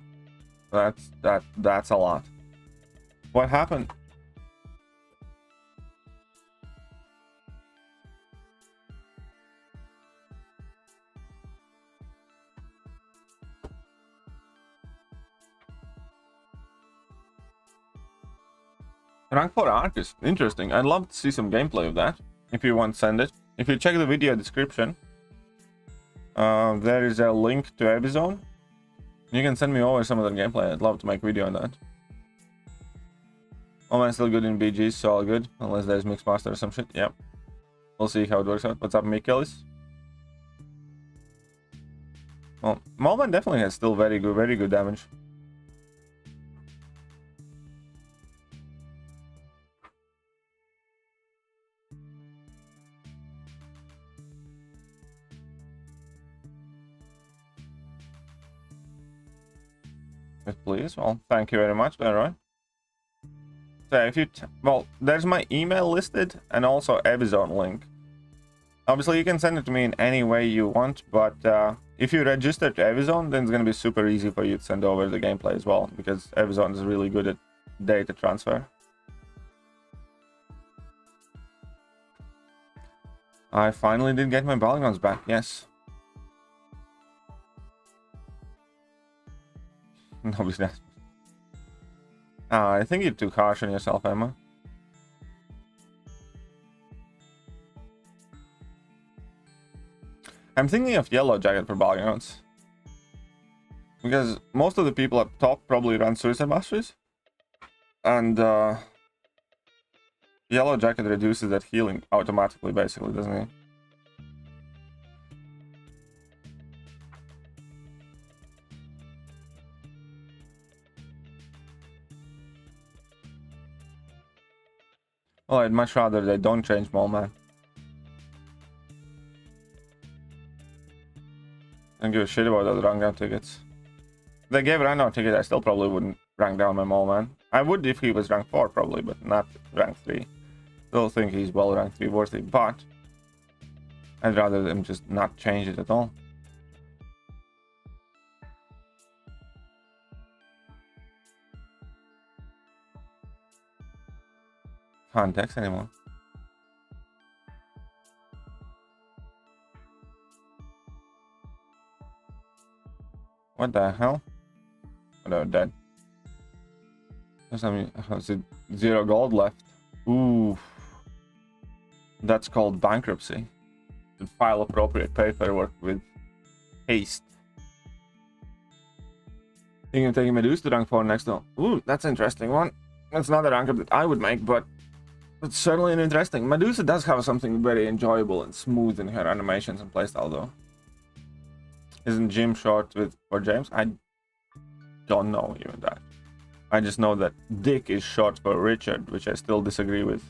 That's a lot. What happened? Rank 4 Arc is interesting. I'd love to see some gameplay of that. If you want, send it. If you check the video description, there is a link to Evizone. You can send me over some of the gameplay. I'd love to make a video on that. Oh man, still good in BGs, so all good. Unless there's Mixmaster or some shit. Yep. We'll see how it works out. What's up, Mikkelis? Well, Molman definitely has still very good damage. Yes, please. Well, thank you very much, Leroy. So if you, well, there's my email listed and also Evizone link. Obviously, you can send it to me in any way you want, but if you register to Evizone, then it's going to be super easy for you to send over the gameplay as well, because Evizone is really good at data transfer. I finally did get my polygons back, yes. Nobody's dead. I think you're too harsh on yourself, Emma. I'm thinking of Yellow Jacket for polygons. Because most of the people up top probably run Suicide Masteries. And Yellow Jacket reduces that healing automatically, basically, doesn't he? Well, I'd much rather they don't change Mole Man. I don't give a shit about those rank down tickets. If they gave rank down ticket, I still probably wouldn't rank down my Mole Man. I would if he was rank 4 probably, but not rank 3. Still think he's well rank 3 worthy, but I'd rather them just not change it at all. Can't text anymore. What the hell? Oh, they're dead. There's some, how's it? 0 gold left. Ooh. That's called bankruptcy. Should file appropriate paperwork with haste. Thinking of taking Medusa to rank 4 next though. Ooh, that's an interesting one. That's not a rank up that I would make, but it's certainly an interesting. Medusa does have something very enjoyable and smooth in her animations and playstyle though. Isn't Jim short for James? I don't know even that. I just know that Dick is short for Richard, which I still disagree with.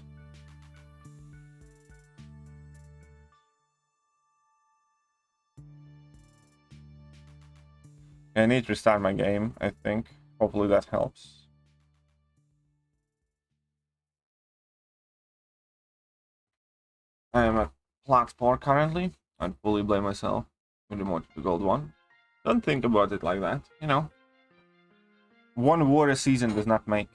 I need to restart my game, I think. Hopefully that helps. I am at plat 4 currently. I'd fully blame myself with the more to gold 1. Don't think about it like that, you know. One war a season does not make.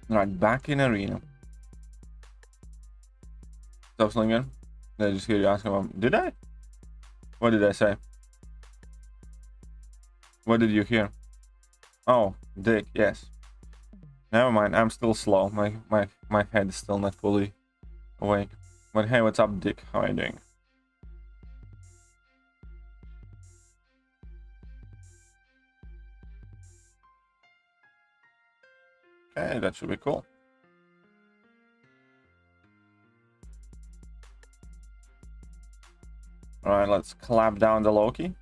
Right, back in arena. Stop slinging. Did I just hear you asking about? Did I? What did I say? What did you hear? Oh, Dick. Yes. Never mind. I'm still slow. My head is still not fully awake. But hey, what's up, Dick? How are you doing? Okay, that should be cool. Alright, let's clap down the Loki.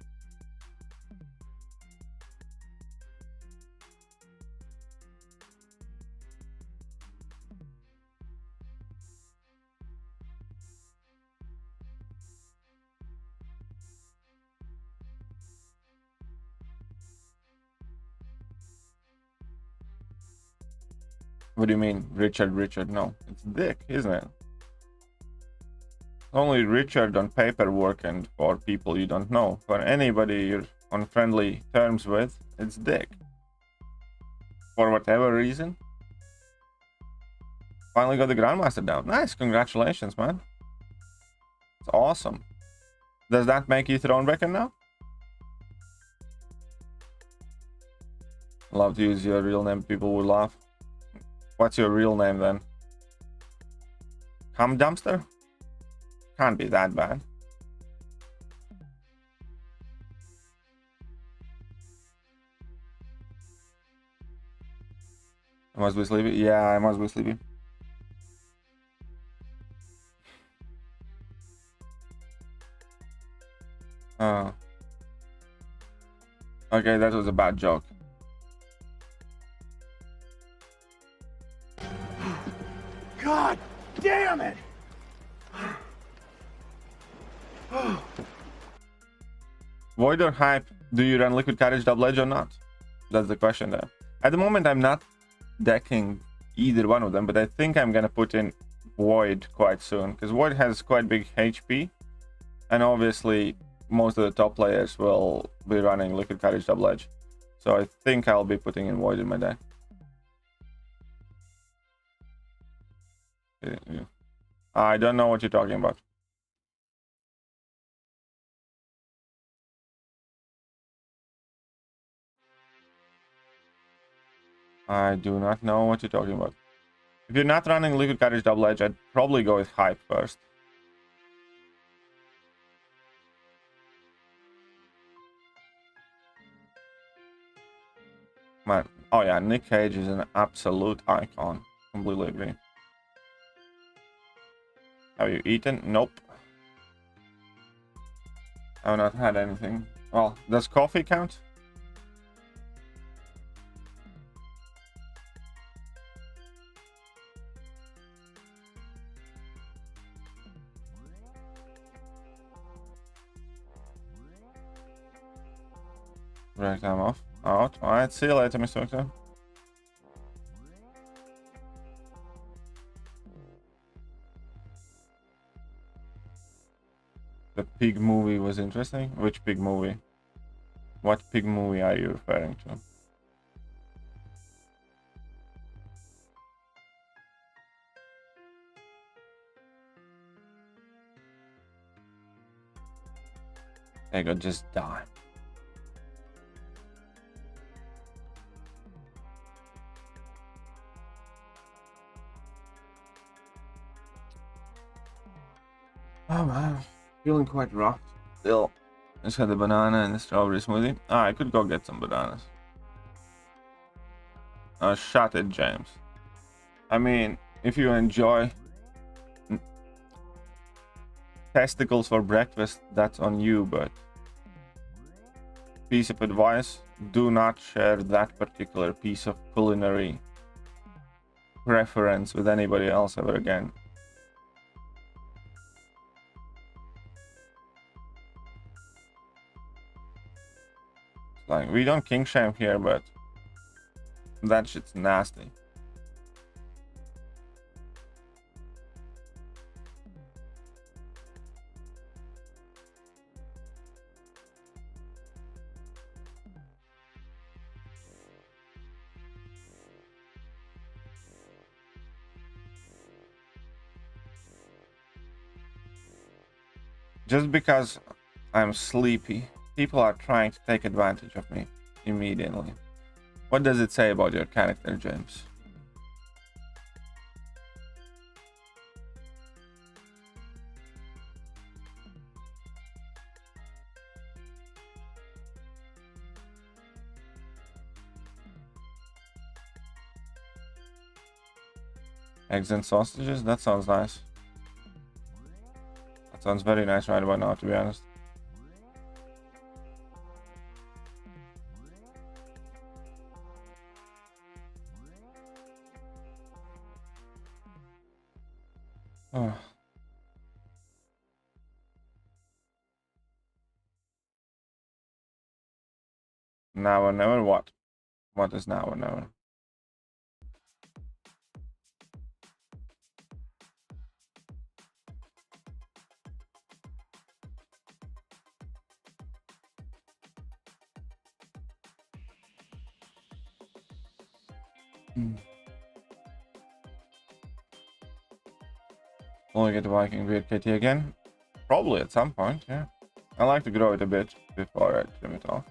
What do you mean, Richard? No, it's Dick, isn't it? Only Richard on paperwork and for people you don't know. For anybody you're on friendly terms with, it's Dick. For whatever reason. Finally got the Grandmaster down. Nice, congratulations, man. It's awesome. Does that make you Thronebreaker now? Love to use your real name, people will laugh. What's your real name then? Cum dumpster? Can't be that bad. I must be sleepy. Yeah, I must be sleepy. Oh. Okay, that was a bad joke. God damn it! Void or hype? Do you run liquid courage double edge or not? That's the question there. At the moment, I'm not decking either one of them, but I think I'm gonna put in Void quite soon because Void has quite big HP, and obviously most of the top players will be running liquid courage double edge, so I think I'll be putting in Void in my deck. Yeah. I don't know what you're talking about. I do not know what you're talking about. If you're not running liquid courage double edge, I'd probably go with hype first. Man, oh yeah, Nick Cage is an absolute icon. Completely agree. Have you eaten? Nope. I've not had anything. Well, does coffee count? Right, I'm off. Out. Alright, see you later, MrWTF. The pig movie was interesting. Which pig movie? What pig movie are you referring to? They could just die. Oh man, feeling quite rough still. Just had the banana and the strawberry smoothie. Ah, I could go get some bananas. Shut it, James. I mean, if you enjoy testicles for breakfast, that's on you, but piece of advice, do not share that particular piece of culinary preference with anybody else ever again. Like, we don't king shame here, but that shit's nasty. Just because I'm sleepy, people are trying to take advantage of me immediately. What does it say about your character, James? Eggs and sausages? That sounds nice. That sounds very nice right about now, to be honest. Oh. Now or never what? What is now or never? Will I get the Viking beard KT again? Probably at some point, yeah. I like to grow it a bit before I trim it off.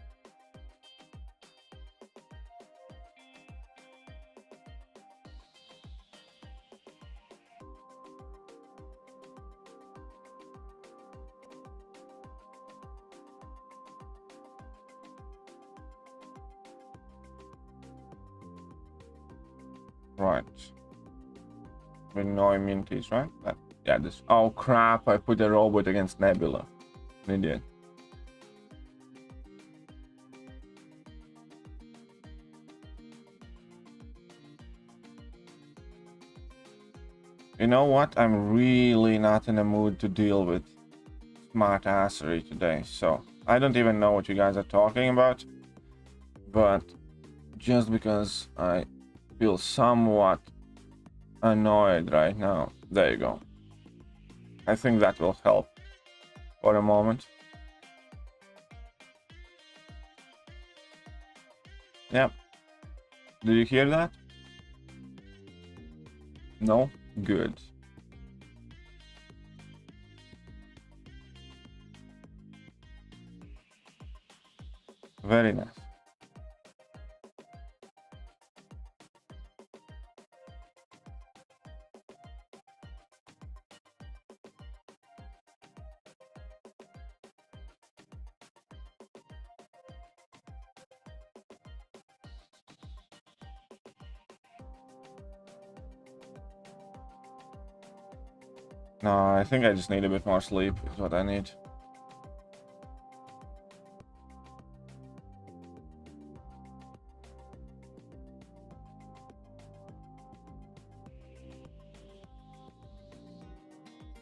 Right. With no immunities, right? Yeah, this. Oh crap! I put a robot against Nebula. An idiot. You know what? I'm really not in a mood to deal with smart assery today, so I don't even know what you guys are talking about. But just because I feel somewhat annoyed right now, there you go. I think that will help for a moment. Yep. Did you hear that? No? Good. Very nice. No, I think I just need a bit more sleep is what I need.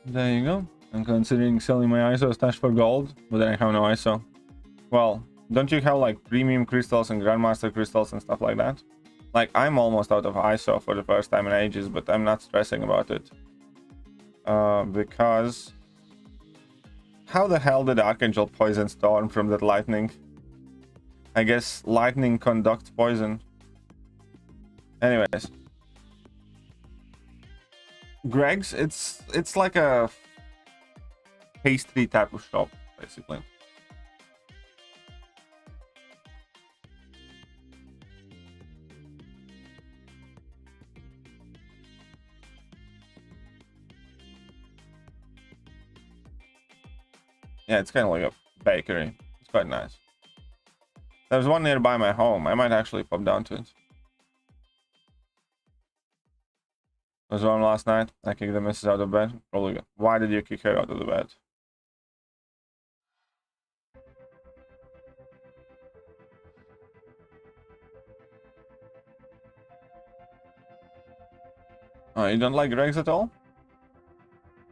There you go. I'm considering selling my ISO stash for gold, but then I have no ISO. Well, don't you have like premium crystals and grandmaster crystals and stuff like that? Like, I'm almost out of ISO for the first time in ages, but I'm not stressing about it. Because how the hell did Archangel poison Storm from that lightning? I guess lightning conducts poison. Anyways, Greg's, it's like a pastry type of shop, basically. Yeah, it's kind of like a bakery. It's quite nice. There's one nearby my home. I might actually pop down to it. There's one last night. I kicked the missus out of bed. Probably good. Why did you kick her out of the bed? Oh, you don't like Greg's at all?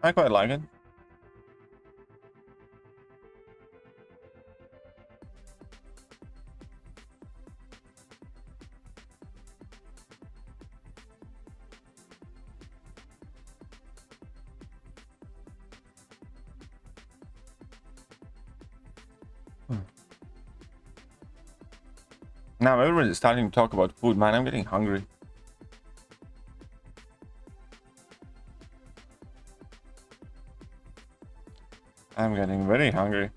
I quite like it. Now everybody's starting to talk about food, man. I'm getting hungry. I'm getting very hungry.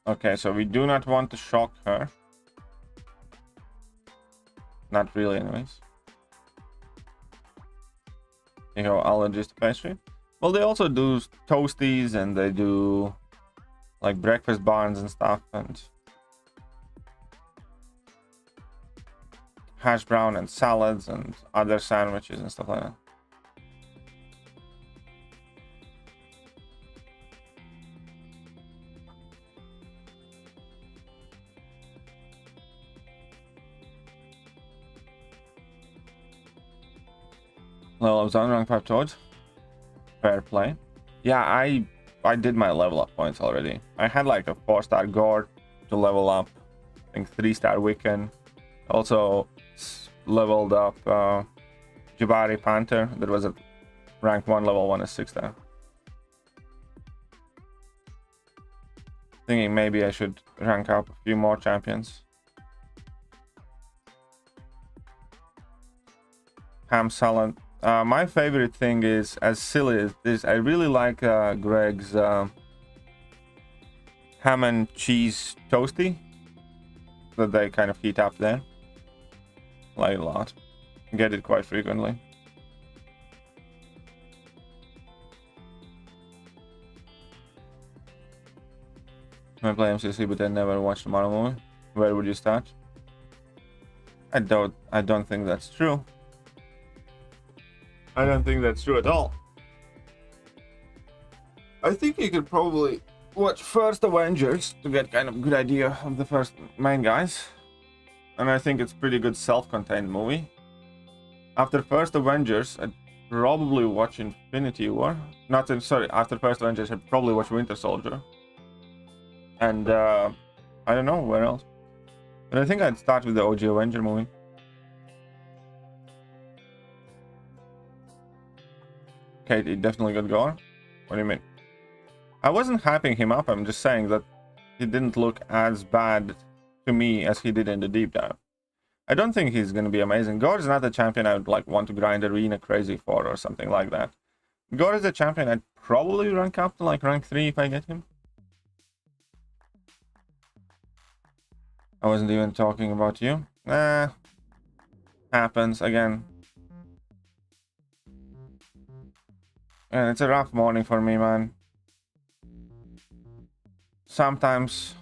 Okay, so we do not want to shock her. Not really, anyways. You know, allergies to pastry. Well, they also do toasties and they do like breakfast buns and stuff, and hash brown and salads and other sandwiches and stuff like that. Level up zone, rank 5 Toad. Fair play. Yeah, I did my level up points already. I had like a 4-star Gore to level up. I think 3-star Wiccan. Also leveled up Jabari Panther. That was a rank 1, level 1 is 6-star. Thinking maybe I should rank up a few more champions. Ham salad. My favorite thing is, as silly as this, I really like Greg's ham and cheese toasty that they kind of heat up there. Like a lot. Get it quite frequently. I play MCOC, but I never watched the Marvel movie. Where would you start? I don't think that's true. I don't think that's true at all. I think you could probably watch first Avengers to get kind of good idea of the first main guys. And I think it's pretty good self-contained movie. After first Avengers, I'd probably watch Infinity War. After first Avengers, I'd probably watch Winter Soldier. And I don't know where else. But I think I'd start with the OG Avenger movie. Okay, he definitely got going. What do you mean? I wasn't hyping him up, I'm just saying that he didn't look as bad to me as he did in the deep dive. I don't think he's going to be amazing. Gore is not a champion I would like want to grind arena crazy for or something like that. Gore is a champion I'd probably rank up to like rank 3 if I get him. I wasn't even talking about you. Happens again. And it's a rough morning for me, man. Sometimes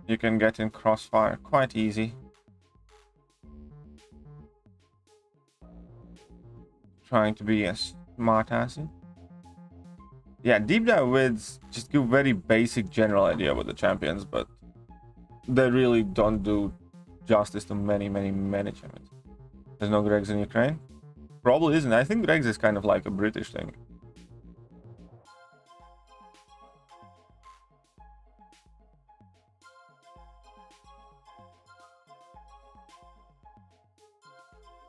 you can get in crossfire quite easy. Trying to be as smart as it. Yeah, deep dive vids just give very basic general idea about the champions, but they really don't do justice to many champions. There's no Gregs in Ukraine? Probably isn't. I think Gregs is kind of like a British thing.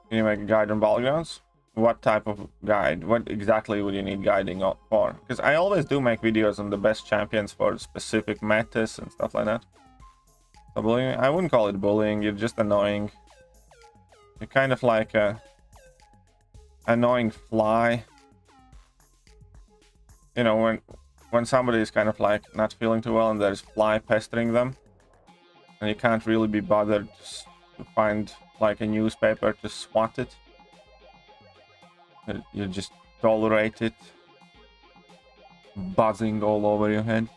Can you make a guide on battlegrounds? What type of guide? What exactly would you need guiding for? Because I always do make videos on the best champions for specific metas and stuff like that. So bullying, I wouldn't call it bullying, you're just annoying. You're kind of like a annoying fly. You know, when somebody is kind of like not feeling too well and there's fly pestering them, and you can't really be bothered to find like a newspaper to swat it. You just tolerate it buzzing all over your head.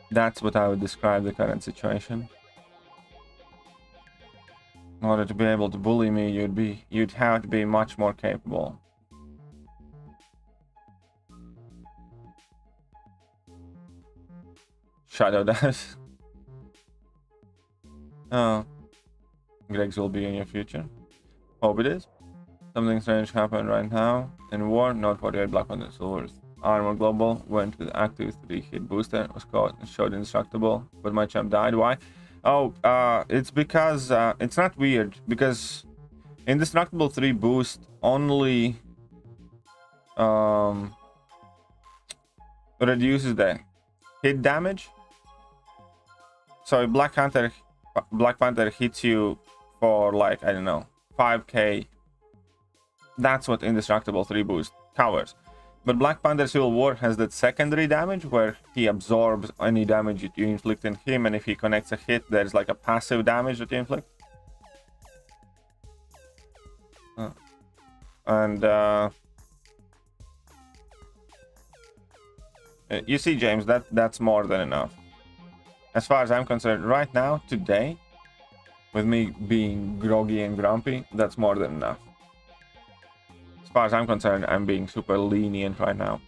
That's what I would describe the current situation. In order to be able to bully me, you'd have to be much more capable. Shadow does. Oh. Gregs will be in your future. Hope it is. Something strange happened right now. In war, Note 48 Black Panther Silver's armor global went with active 3-hit booster, was caught and showed indestructible, but my champ died. Why? Oh, it's because it's not weird, because indestructible 3 boost only reduces the hit damage. So if Black Panther hits you for like, I don't know, 5k, that's what indestructible 3 boost covers. But Black Panther Civil War has that secondary damage where he absorbs any damage that you inflict in him, and if he connects a hit, there's like a passive damage that you inflict. You see, James, that's more than enough. As far as I'm concerned, right now, today, with me being groggy and grumpy, that's more than enough. As far as I'm concerned, I'm being super lenient right now.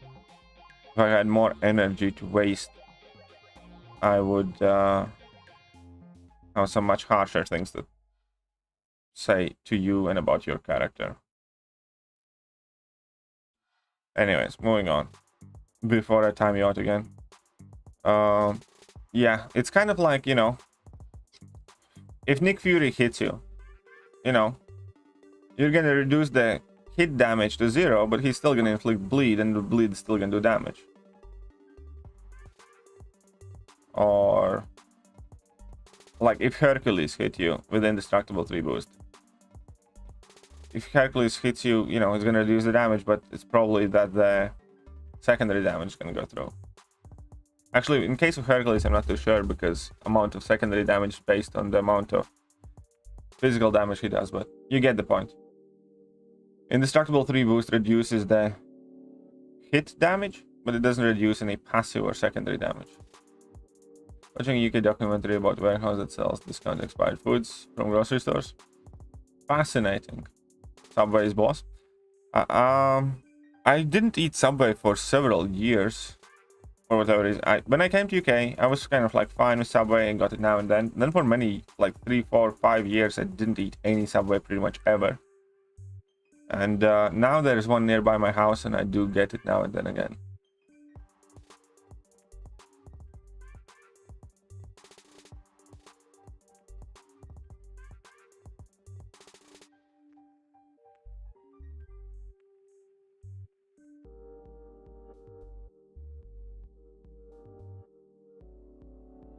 If I had more energy to waste, I would have some much harsher things to say to you and about your character. Anyways, moving on. Before I time you out again. Yeah, it's kind of like, you know, if Nick Fury hits you, you know, you're gonna reduce the hit damage to 0, but he's still gonna inflict bleed, and the bleed is still gonna do damage. Or like if Hercules hit you with indestructible 3 boost. If Hercules hits you, you know, it's gonna reduce the damage, but it's probably that the secondary damage is gonna go through. Actually, in case of Hercules, I'm not too sure, because amount of secondary damage is based on the amount of physical damage he does, but you get the point. Indestructible 3 boost reduces the hit damage, but it doesn't reduce any passive or secondary damage. Watching a UK documentary about warehouse that sells discount expired foods from grocery stores. Fascinating. Subway's boss. I didn't eat Subway for several years. Or whatever it is. When I came to UK, I was kind of like fine with Subway and got it now and then. Then for many, like 3, 4, 5 years, I didn't eat any Subway pretty much ever. And now there's one nearby my house and I do get it now and then again.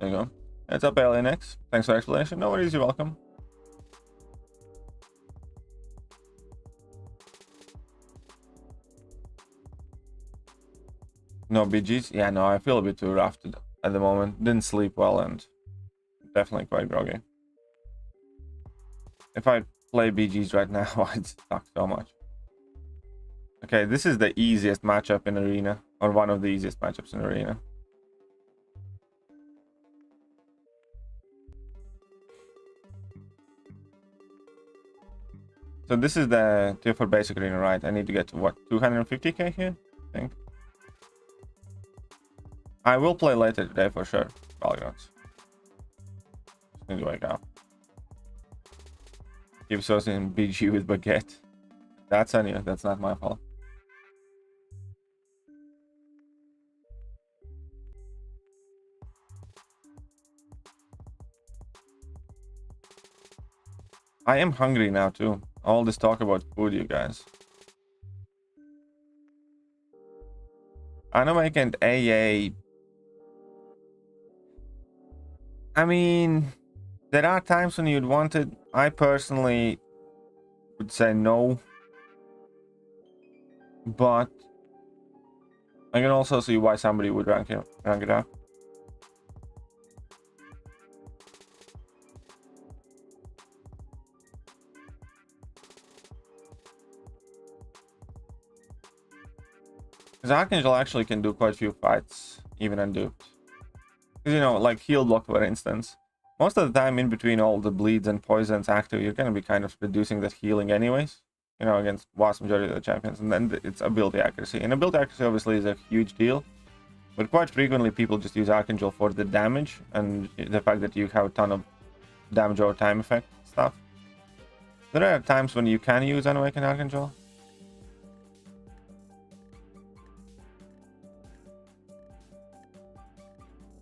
There you go. Heads up, AlienX. Thanks for the explanation. No worries, you're welcome. No BGs? Yeah, no, I feel a bit too rough at the moment. Didn't sleep well and definitely quite groggy. If I play BGs right now, I'd suck so much. Okay, this is the easiest matchup in Arena, or one of the easiest matchups in Arena. So this is the tier for basic arena, right? I need to get to what, 250k here, I think. I will play later today for sure. Valgrounds. Just need to wake up. Keep associating BG with baguette. That's on you. That's not my fault. I am hungry now too. All this talk about food, you guys. Anamake and AA. I mean, there are times when you'd want it. I personally would say no. But I can also see why somebody would rank it up. Because Archangel actually can do quite a few fights, even unduped. Because, you know, like heal block, for instance. Most of the time, in between all the bleeds and poisons active, you're going to be kind of reducing that healing anyways. You know, against vast majority of the champions. And then it's ability accuracy. And ability accuracy obviously is a huge deal. But quite frequently, people just use Archangel for the damage. And the fact that you have a ton of damage over time effect stuff. There are times when you can use Unawakened Archangel.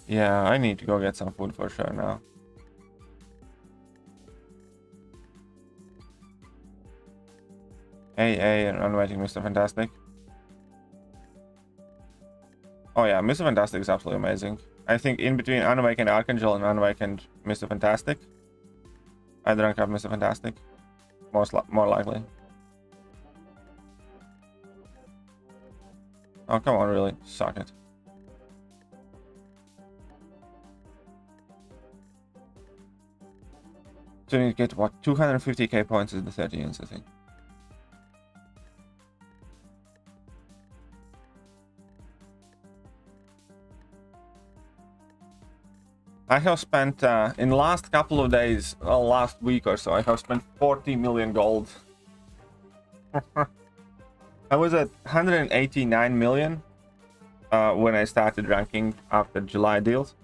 Yeah, I need to go get some food for sure now. AA and Unwaiting Mr. Fantastic. Oh yeah, Mr. Fantastic is absolutely amazing. I think in between Unawakened Archangel and Unawakened Mr. Fantastic, I'd rank up Mr. Fantastic. More likely. Oh, come on, really. Suck it. So you need to get what, 250k points is the 30 units, I think. I have spent in the last couple of days, well, last week or so, I have spent 40 million gold. I was at 189 million when I started ranking after July deals.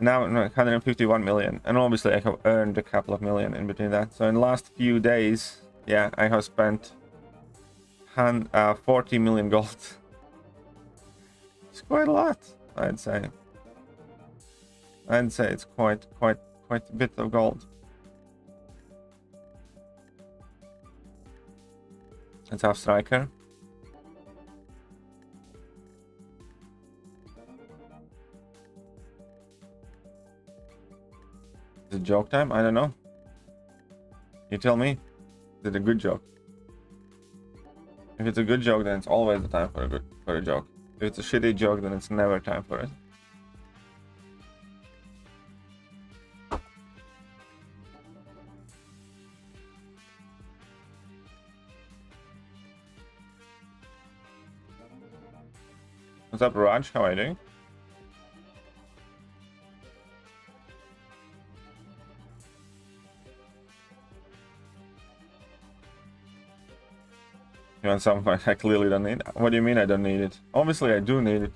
Now 151 million, and obviously I have earned a couple of million in between that. So in the last few days, yeah, I have spent 40 million gold. It's quite a lot, I'd say. I'd say it's quite a bit of gold. Let's have striker. Is it joke time? I don't know. You tell me. Is it a good joke? If it's a good joke, then it's always the time for a joke. If it's a shitty joke, then it's never time for it. What's up, Raj? How are you doing? You want some? I clearly don't need it. What do you mean I don't need it? Obviously I do need it.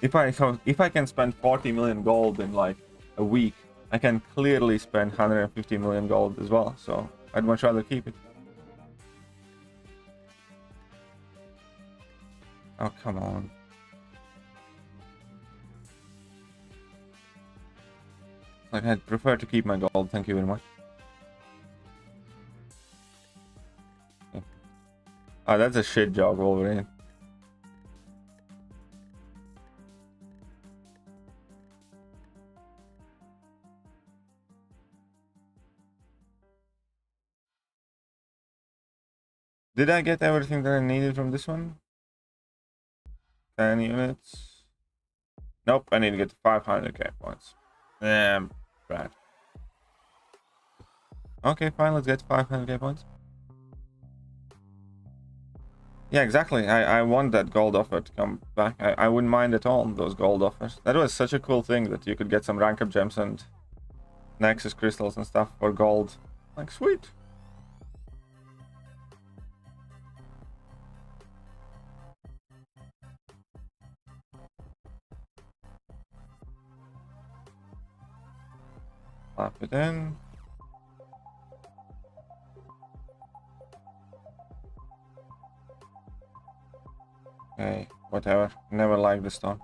If I can spend 40 million gold in like a week, I can clearly spend 150 million gold as well. So I'd much rather keep it. Oh, come on. Like, I'd prefer to keep my gold, thank you very much. Oh, that's a shit job, Wolverine. Did I get everything that I needed from this one? 10 units. Nope, I need to get 500k points. Bad. Okay, fine, let's get 500k points. Yeah, exactly. I want that gold offer to come back. I wouldn't mind at all those gold offers. That was such a cool thing that you could get some rank up gems and Nexus crystals and stuff for gold. Like, sweet. Slap it in. Okay, whatever. Never liked this stone.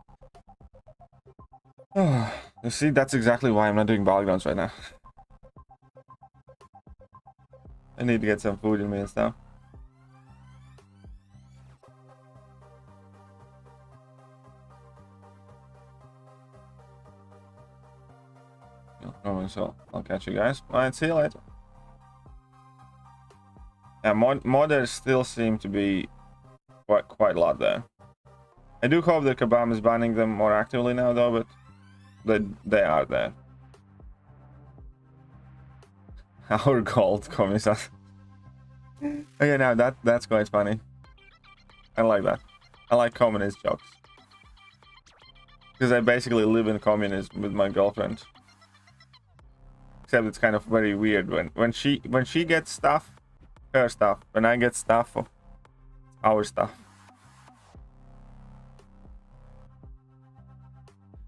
You see, that's exactly why I'm not doing battlegrounds right now. I need to get some food in me and stuff. So I'll catch you guys. Alright, see you later. Yeah, modders still seem to be quite a lot there. I do hope that Kabam is banning them more actively now though, but they are there. Our gold commissar. Okay, now that's quite funny. I like that. I like communist jokes. Because I basically live in communism with my girlfriend. Except it's kind of very weird when she gets stuff, her stuff. When I get stuff, our stuff.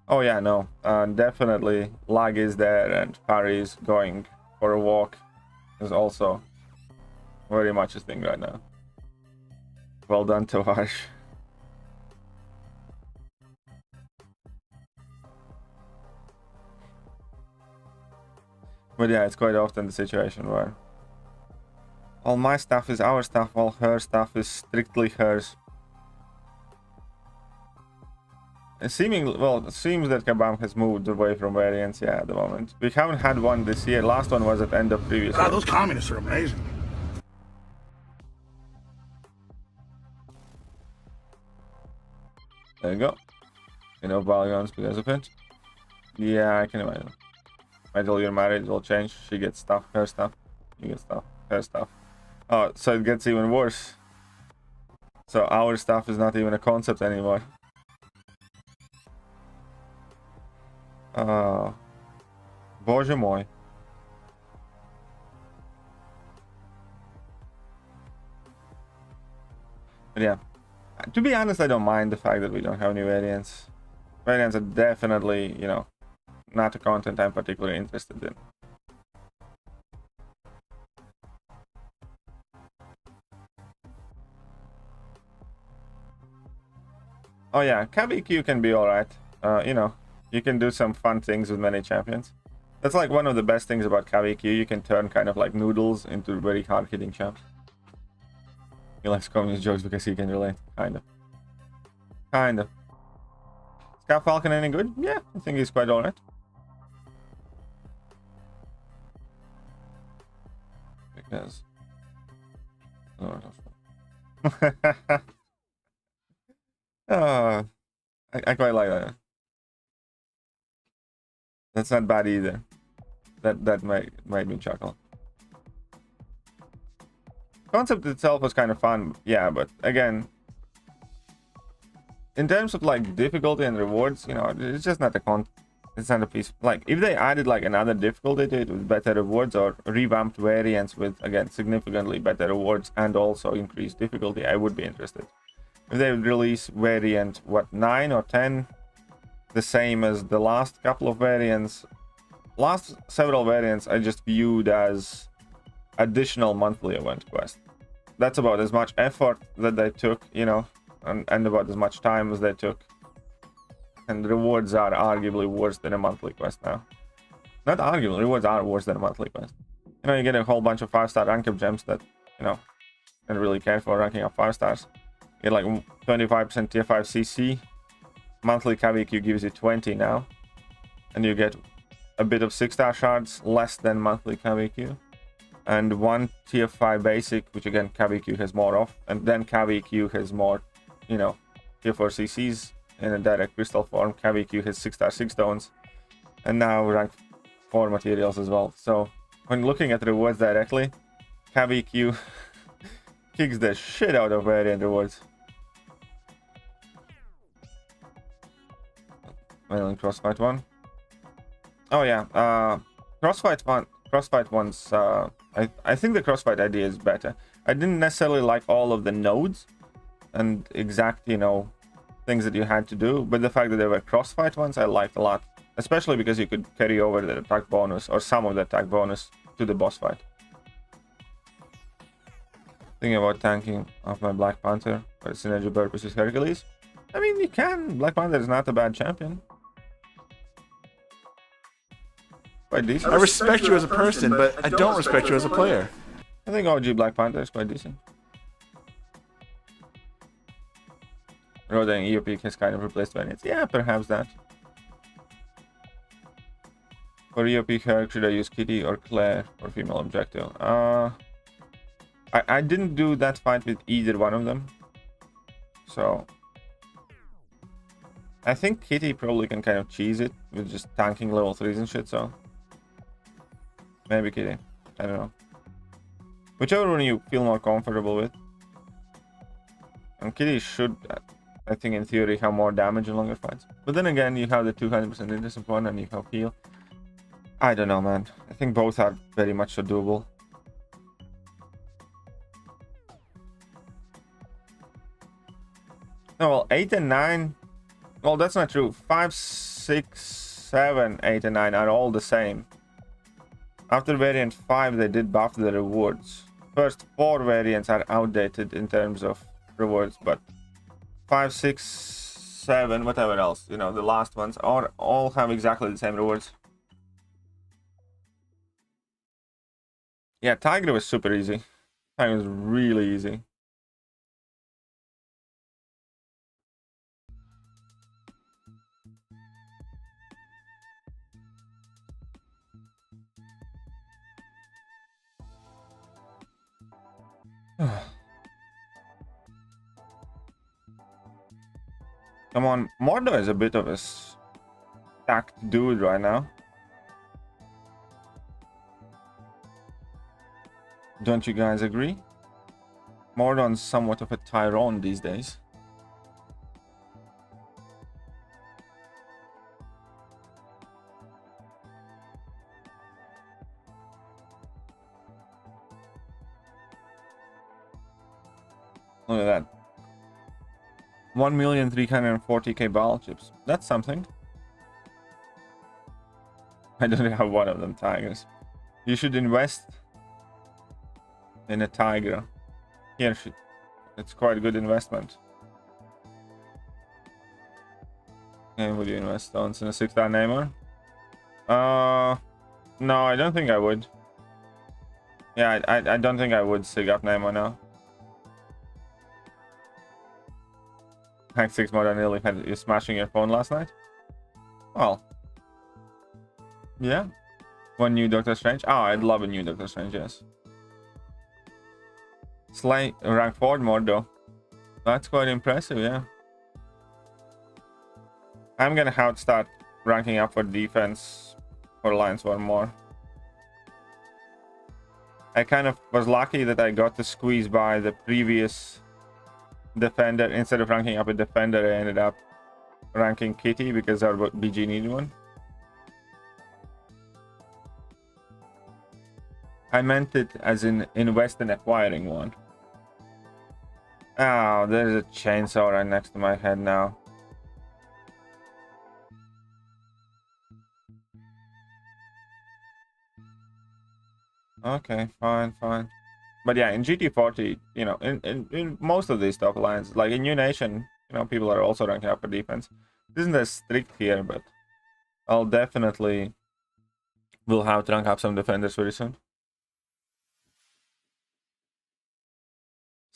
Oh yeah, no, definitely lag is there, and Paris going for a walk is also very much a thing right now. Well done, Tovash. But yeah, it's quite often the situation where all my stuff is our stuff, while her stuff is strictly hers. It seems that Kabam has moved away from variants, yeah, at the moment. We haven't had one this year. Last one was at end of previous year. God, those communists are amazing. There you go. You know, Balgons because of it. Yeah, I can imagine. Until you're married, it'll change. She gets stuff, her stuff. You get stuff, her stuff. Oh, so it gets even worse. So our stuff is not even a concept anymore. Боже мой. But yeah, to be honest, I don't mind the fact that we don't have new variants. Variants are definitely, you know, not a content I'm particularly interested in. Oh yeah, KBQ can be alright. You know, you can do some fun things with many champions. That's like one of the best things about KBQ. You can turn kind of like noodles into very hard-hitting champs. He likes communist jokes because he can relate. Kind of. Kind of. Scout Falcon any good? Yeah, I think he's quite alright. Because... Oh, I quite like that. That's not bad either. That made me chuckle. Concept itself was kind of fun, yeah, but again, in terms of like difficulty and rewards, you know, it's just not a centerpiece. Like, if they added like another difficulty to it with better rewards, or revamped variants with, again, significantly better rewards and also increased difficulty, I would be interested. If they would release variant, what, 9 or 10, the same as the last couple of variants, last several variants I just viewed as additional monthly event quest. That's about as much effort that they took, you know, and about as much time as they took. And rewards are arguably worse than a monthly quest now. Not arguably, rewards are worse than a monthly quest. You know, you get a whole bunch of 5-star rank up gems that, you know, don't really care for ranking up 5 stars. You get like 25% tier 5 CC. Monthly KBQ gives you 20 now. And you get a bit of 6-star shards, less than monthly KBQ. And 1 tier 5 basic, which again KBQ has more of. And then KBQ has more, you know, tier 4 CCs in a direct crystal form. KBQ has 6-star 6 stones. And now rank 4 materials as well. So when looking at rewards directly, KBQ kicks the shit out of variant rewards. Crossfight 1. Oh yeah, Crossfight 1's I think the Crossfight idea is better. I didn't necessarily like all of the nodes and exact, you know, things that you had to do, but the fact that there were Crossfight ones I liked a lot, especially because you could carry over the attack bonus or some of the attack bonus to the boss fight. Thinking about tanking off my Black Panther for synergy purposes Hercules. I mean, you can. Black Panther is not a bad champion. Quite decent. I respect you as a person, but I don't respect you as a player. I think OG Black Panther is quite decent. Rodan EOP has kind of replaced variants. Yeah, perhaps that. For EOP Herc, should I use Kitty or Claire for female objective? I didn't do that fight with either one of them. So I think Kitty probably can kind of cheese it with just tanking level 3s and shit, so maybe Kitty. I don't know. Whichever one you feel more comfortable with. And Kitty should, I think in theory, have more damage in longer fights. But then again, you have the 200% innocent one and you have heal. I don't know, man. I think both are very much so doable. No, well, 8 and 9... Well, that's not true. 5, 6, 7, 8, and 9 are all the same. After variant 5, they did buff the rewards. First 4 variants are outdated in terms of rewards, but 5, 6, 7, whatever else, you know, the last ones are all have exactly the same rewards. Yeah, Tiger was super easy. Tiger was really easy. Come on, Mordo is a bit of a stacked dude right now. Don't you guys agree? Mordon's somewhat of a Tyrone these days. Look at that. 1,340,000 battle chips. That's something. I don't have one of them tigers. You should invest in a tiger. Here, it's quite a good investment. And would you invest stones in a 6-star Namor? No, I don't think I would. Yeah, I don't think I would sig up Namor now. Hack 6 mod, I nearly had you smashing your phone last night. Well, yeah. One new Doctor Strange. Oh, I'd love a new Doctor Strange, yes. Slay rank 4 mod though. That's quite impressive, yeah. I'm gonna have to start ranking up for defense for Alliance War more. I kind of was lucky that I got to squeeze by the previous defender. Instead of ranking up a defender, I ended up ranking Kitty because our BG needed one. I meant it as in invest in acquiring one. Oh, there's a chainsaw right next to my head now. Okay, fine. But yeah, in GT40, you know, in most of these top lines, like in New Nation, you know, people are also ranking up for defense. It isn't as strict here, but I'll definitely will have to rank up some defenders very soon.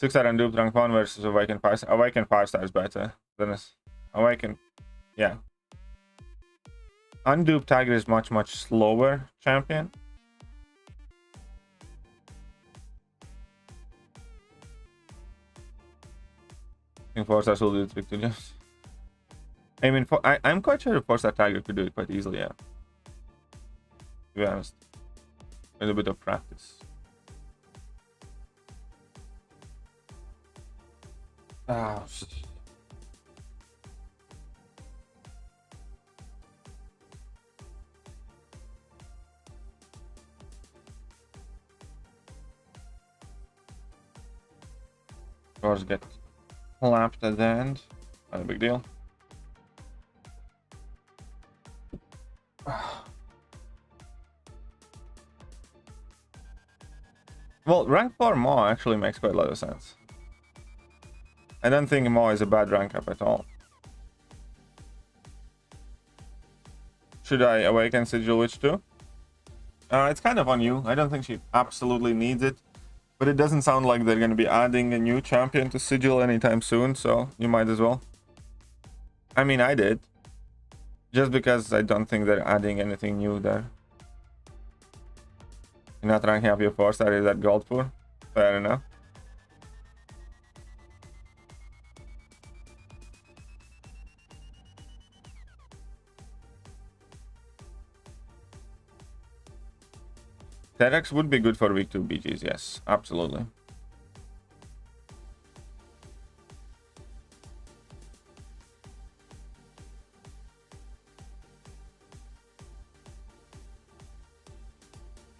6-star unduped rank 1 versus Awaken 5. Awaken 5 stars better than this. Awaken, yeah. Unduped Tiger is much slower champion. I think 4-stars will do it victorious. I mean, I'm quite sure 4-star Tiger could do it quite easily, yeah. To be honest. With a bit of practice. Oh, shit. Of course, get clapped at the end. Not a big deal. Well, rank 4 Maw actually makes quite a lot of sense. I don't think Maw is a bad rank up at all. Should I awaken Sigil Witch too? It's kind of on you. I don't think she absolutely needs it. But it doesn't sound like they're going to be adding a new champion to Sigil anytime soon, so you might as well. I mean, I did. Just because I don't think they're adding anything new there. You're not ranking up your 4-star, is that gold pool? Fair enough. Terex would be good for week 2 BGs, yes, absolutely.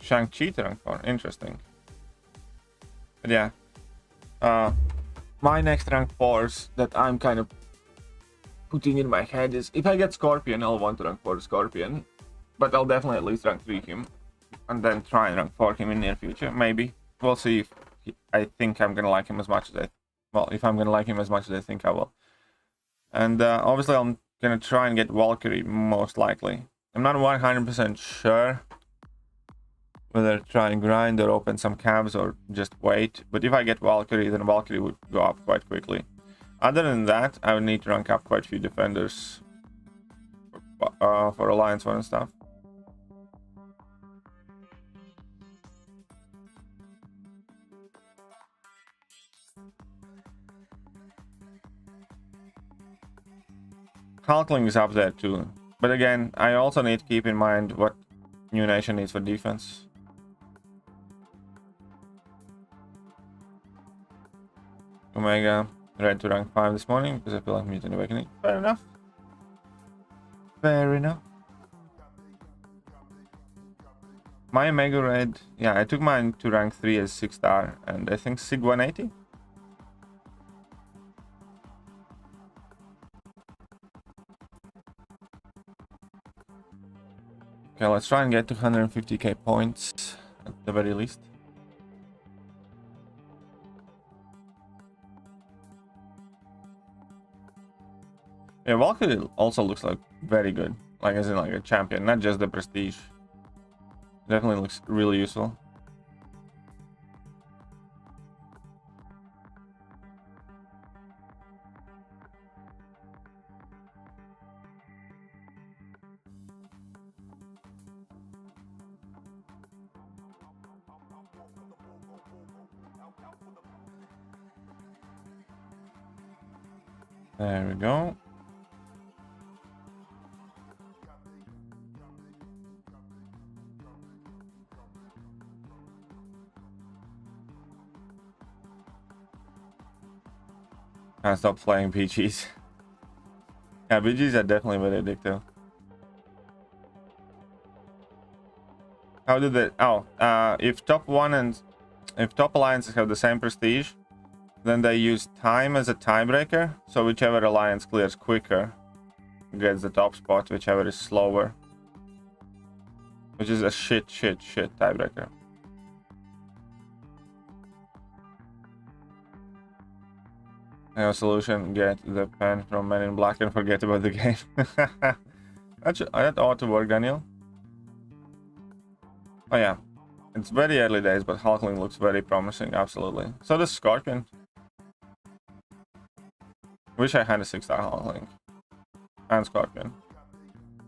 Shang-Chi rank 4, interesting. But yeah, my next rank 4s that I'm kind of putting in my head is if I get Scorpion, I'll want to rank 4 Scorpion, but I'll definitely at least rank 3 him. And then try and rank 4 him in near future, maybe. We'll see if I think I'm gonna like him as much as if I'm gonna like him as much as I think I will. And obviously I'm gonna try and get Valkyrie, most likely. I'm not 100% sure whether to try and grind or open some cabs or just wait. But if I get Valkyrie, then Valkyrie would go up quite quickly. Other than that, I would need to rank up quite a few defenders for Alliance 1 and stuff. Hulkling is up there too, but again, I also need to keep in mind what New Nation needs for defense. Omega read to rank 5 this morning because I feel like Mutant Awakening. Fair enough. Fair enough. My Omega Red, yeah, I took mine to rank 3 as 6-star, and I think Sig 180. Okay, let's try and get to 150k points at the very least. Yeah, Valkyrie also looks like very good, like as in like a champion, not just the prestige. Definitely looks really useful. There we go. Can't stop playing BGs. Yeah, BGs are definitely very addictive. How did they... Oh, if top alliances have the same prestige, then they use time as a tiebreaker. So whichever alliance clears quicker gets the top spot, whichever is slower. Which is a shit tiebreaker. I have a solution. Get the pen from Men in Black and forget about the game. That ought to work, Daniel. Oh yeah. It's very early days, but Hulkling looks very promising, absolutely. So does Scorpion. Wish I had a 6-star Hulkling. And Scorpion.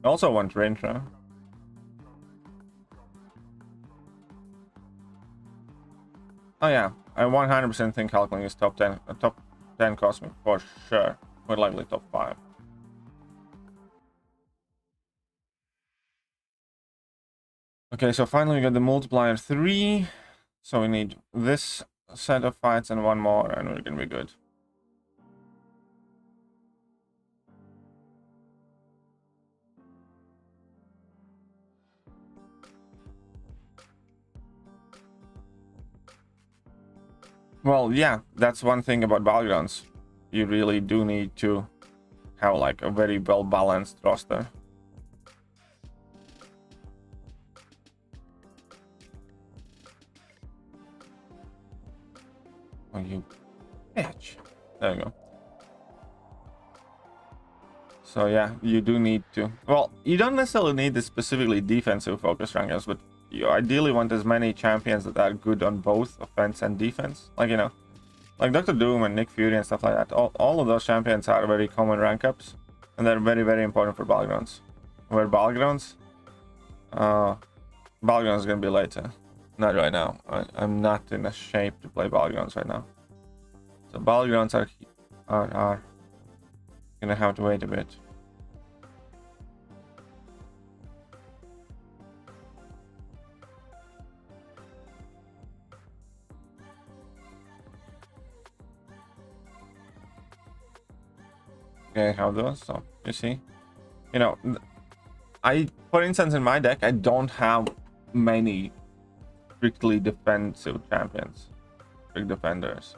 I also want Rintra. Oh yeah, I 100% think Hulkling is top 10 Cosmic for sure. More likely top 5. Okay, so finally we got the multiplier 3. So we need this set of fights and one more, and we're gonna be good. Well, yeah, that's one thing about Battlegrounds. You really do need to have like a very well balanced roster. Oh, you bitch. There you go. So yeah, you do need to... Well, you don't necessarily need the specifically defensive focus rankings, but you ideally want as many champions that are good on both offense and defense. Like, you know, like Dr. Doom and Nick Fury and stuff like that. All of those champions are very common rank ups, and they're very, very important for Battlegrounds. Where Battlegrounds? Battlegrounds is gonna be later. Not right now. I'm not in a shape to play Battlegrounds right now. So Battlegrounds are gonna have to wait a bit. Okay, how those? So you see, you know, for instance, in my deck, I don't have many strictly defensive champions, big defenders.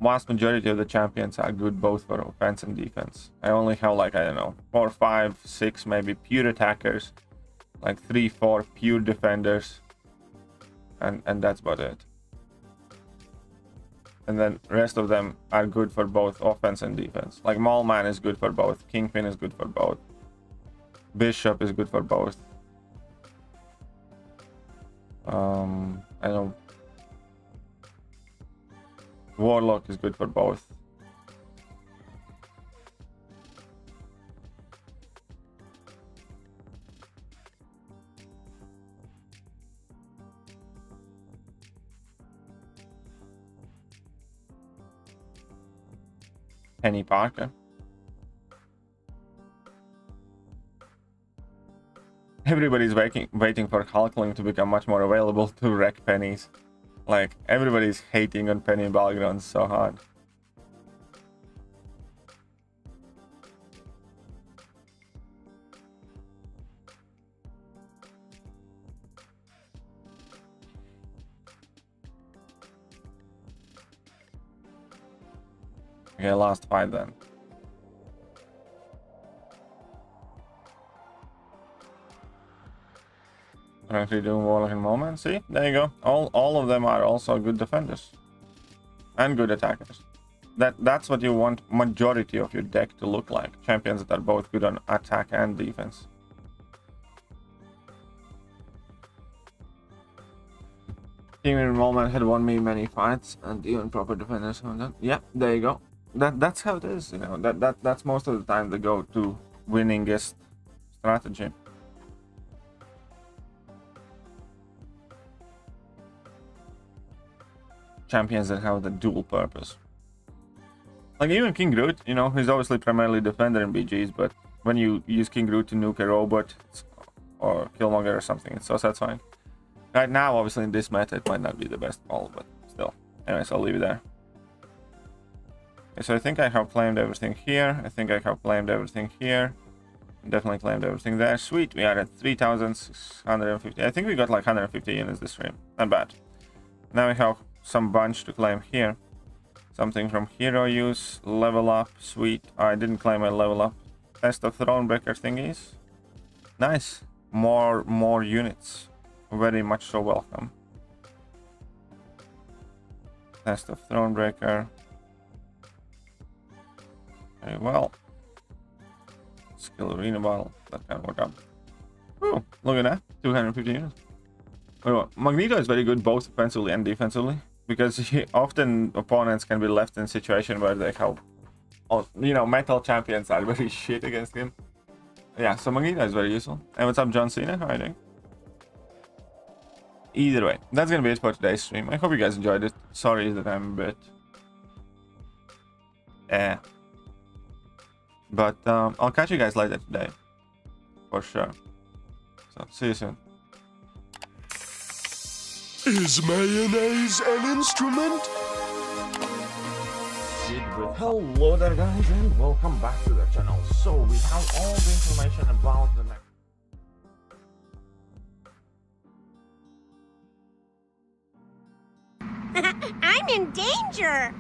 Vast majority of the champions are good both for offense and defense. I only have like, I don't know, 4, 5, 6 maybe pure attackers, like 3, 4 pure defenders, and that's about it. And then rest of them are good for both offense and defense. Like Maulman is good for both, Kingpin is good for both, Bishop is good for both. I know Warlock is good for both. Penny Parker. Everybody's waiting for Hulkling to become much more available to wreck pennies. Like, everybody's hating on Penny Battlegrounds so hard. Okay, last fight then. Currently doing Warlock and Moment. See, there you go. All of them are also good defenders and good attackers. That's what you want majority of your deck to look like. Champions that are both good on attack and defense. Team Enrollment had won me many fights and even proper defenders on that. Yeah, there you go. That's how it is, you know. That's most of the time the go-to winningest strategy. Champions that have the dual purpose. Like even King Groot, you know, he's obviously primarily defender in BGs, but when you use King Groot to nuke a robot or Killmonger or something, it's so satisfying. Right now, obviously in this meta, it might not be the best call, but still. Anyways, I'll leave it there. Okay, so I think I have claimed everything here. I think I have claimed everything here. Definitely claimed everything there. Sweet, we are at 3,650. I think we got like 150 units this stream. Not bad. Now we have some bunch to claim here. Something from hero use, level up, sweet. I didn't claim my level up. Test of Thronebreaker thingies. Nice. More units. Very much so welcome. Test of Thronebreaker. Very well. Skill arena battle. That can work out. Oh, look at that. 250 units. Well, Magneto is very good both offensively and defensively. Because often opponents can be left in a situation where they have, metal champions are very shit against him. Yeah, so Magneto is very useful. And what's up, John Cena? How are you doing? Either way, that's gonna be it for today's stream. I hope you guys enjoyed it. Sorry that I'm a bit... But I'll catch you guys later today. For sure. So, see you soon. Is mayonnaise an instrument? Hello there guys and welcome back to the channel. So we have all the information about the next... I'm in danger!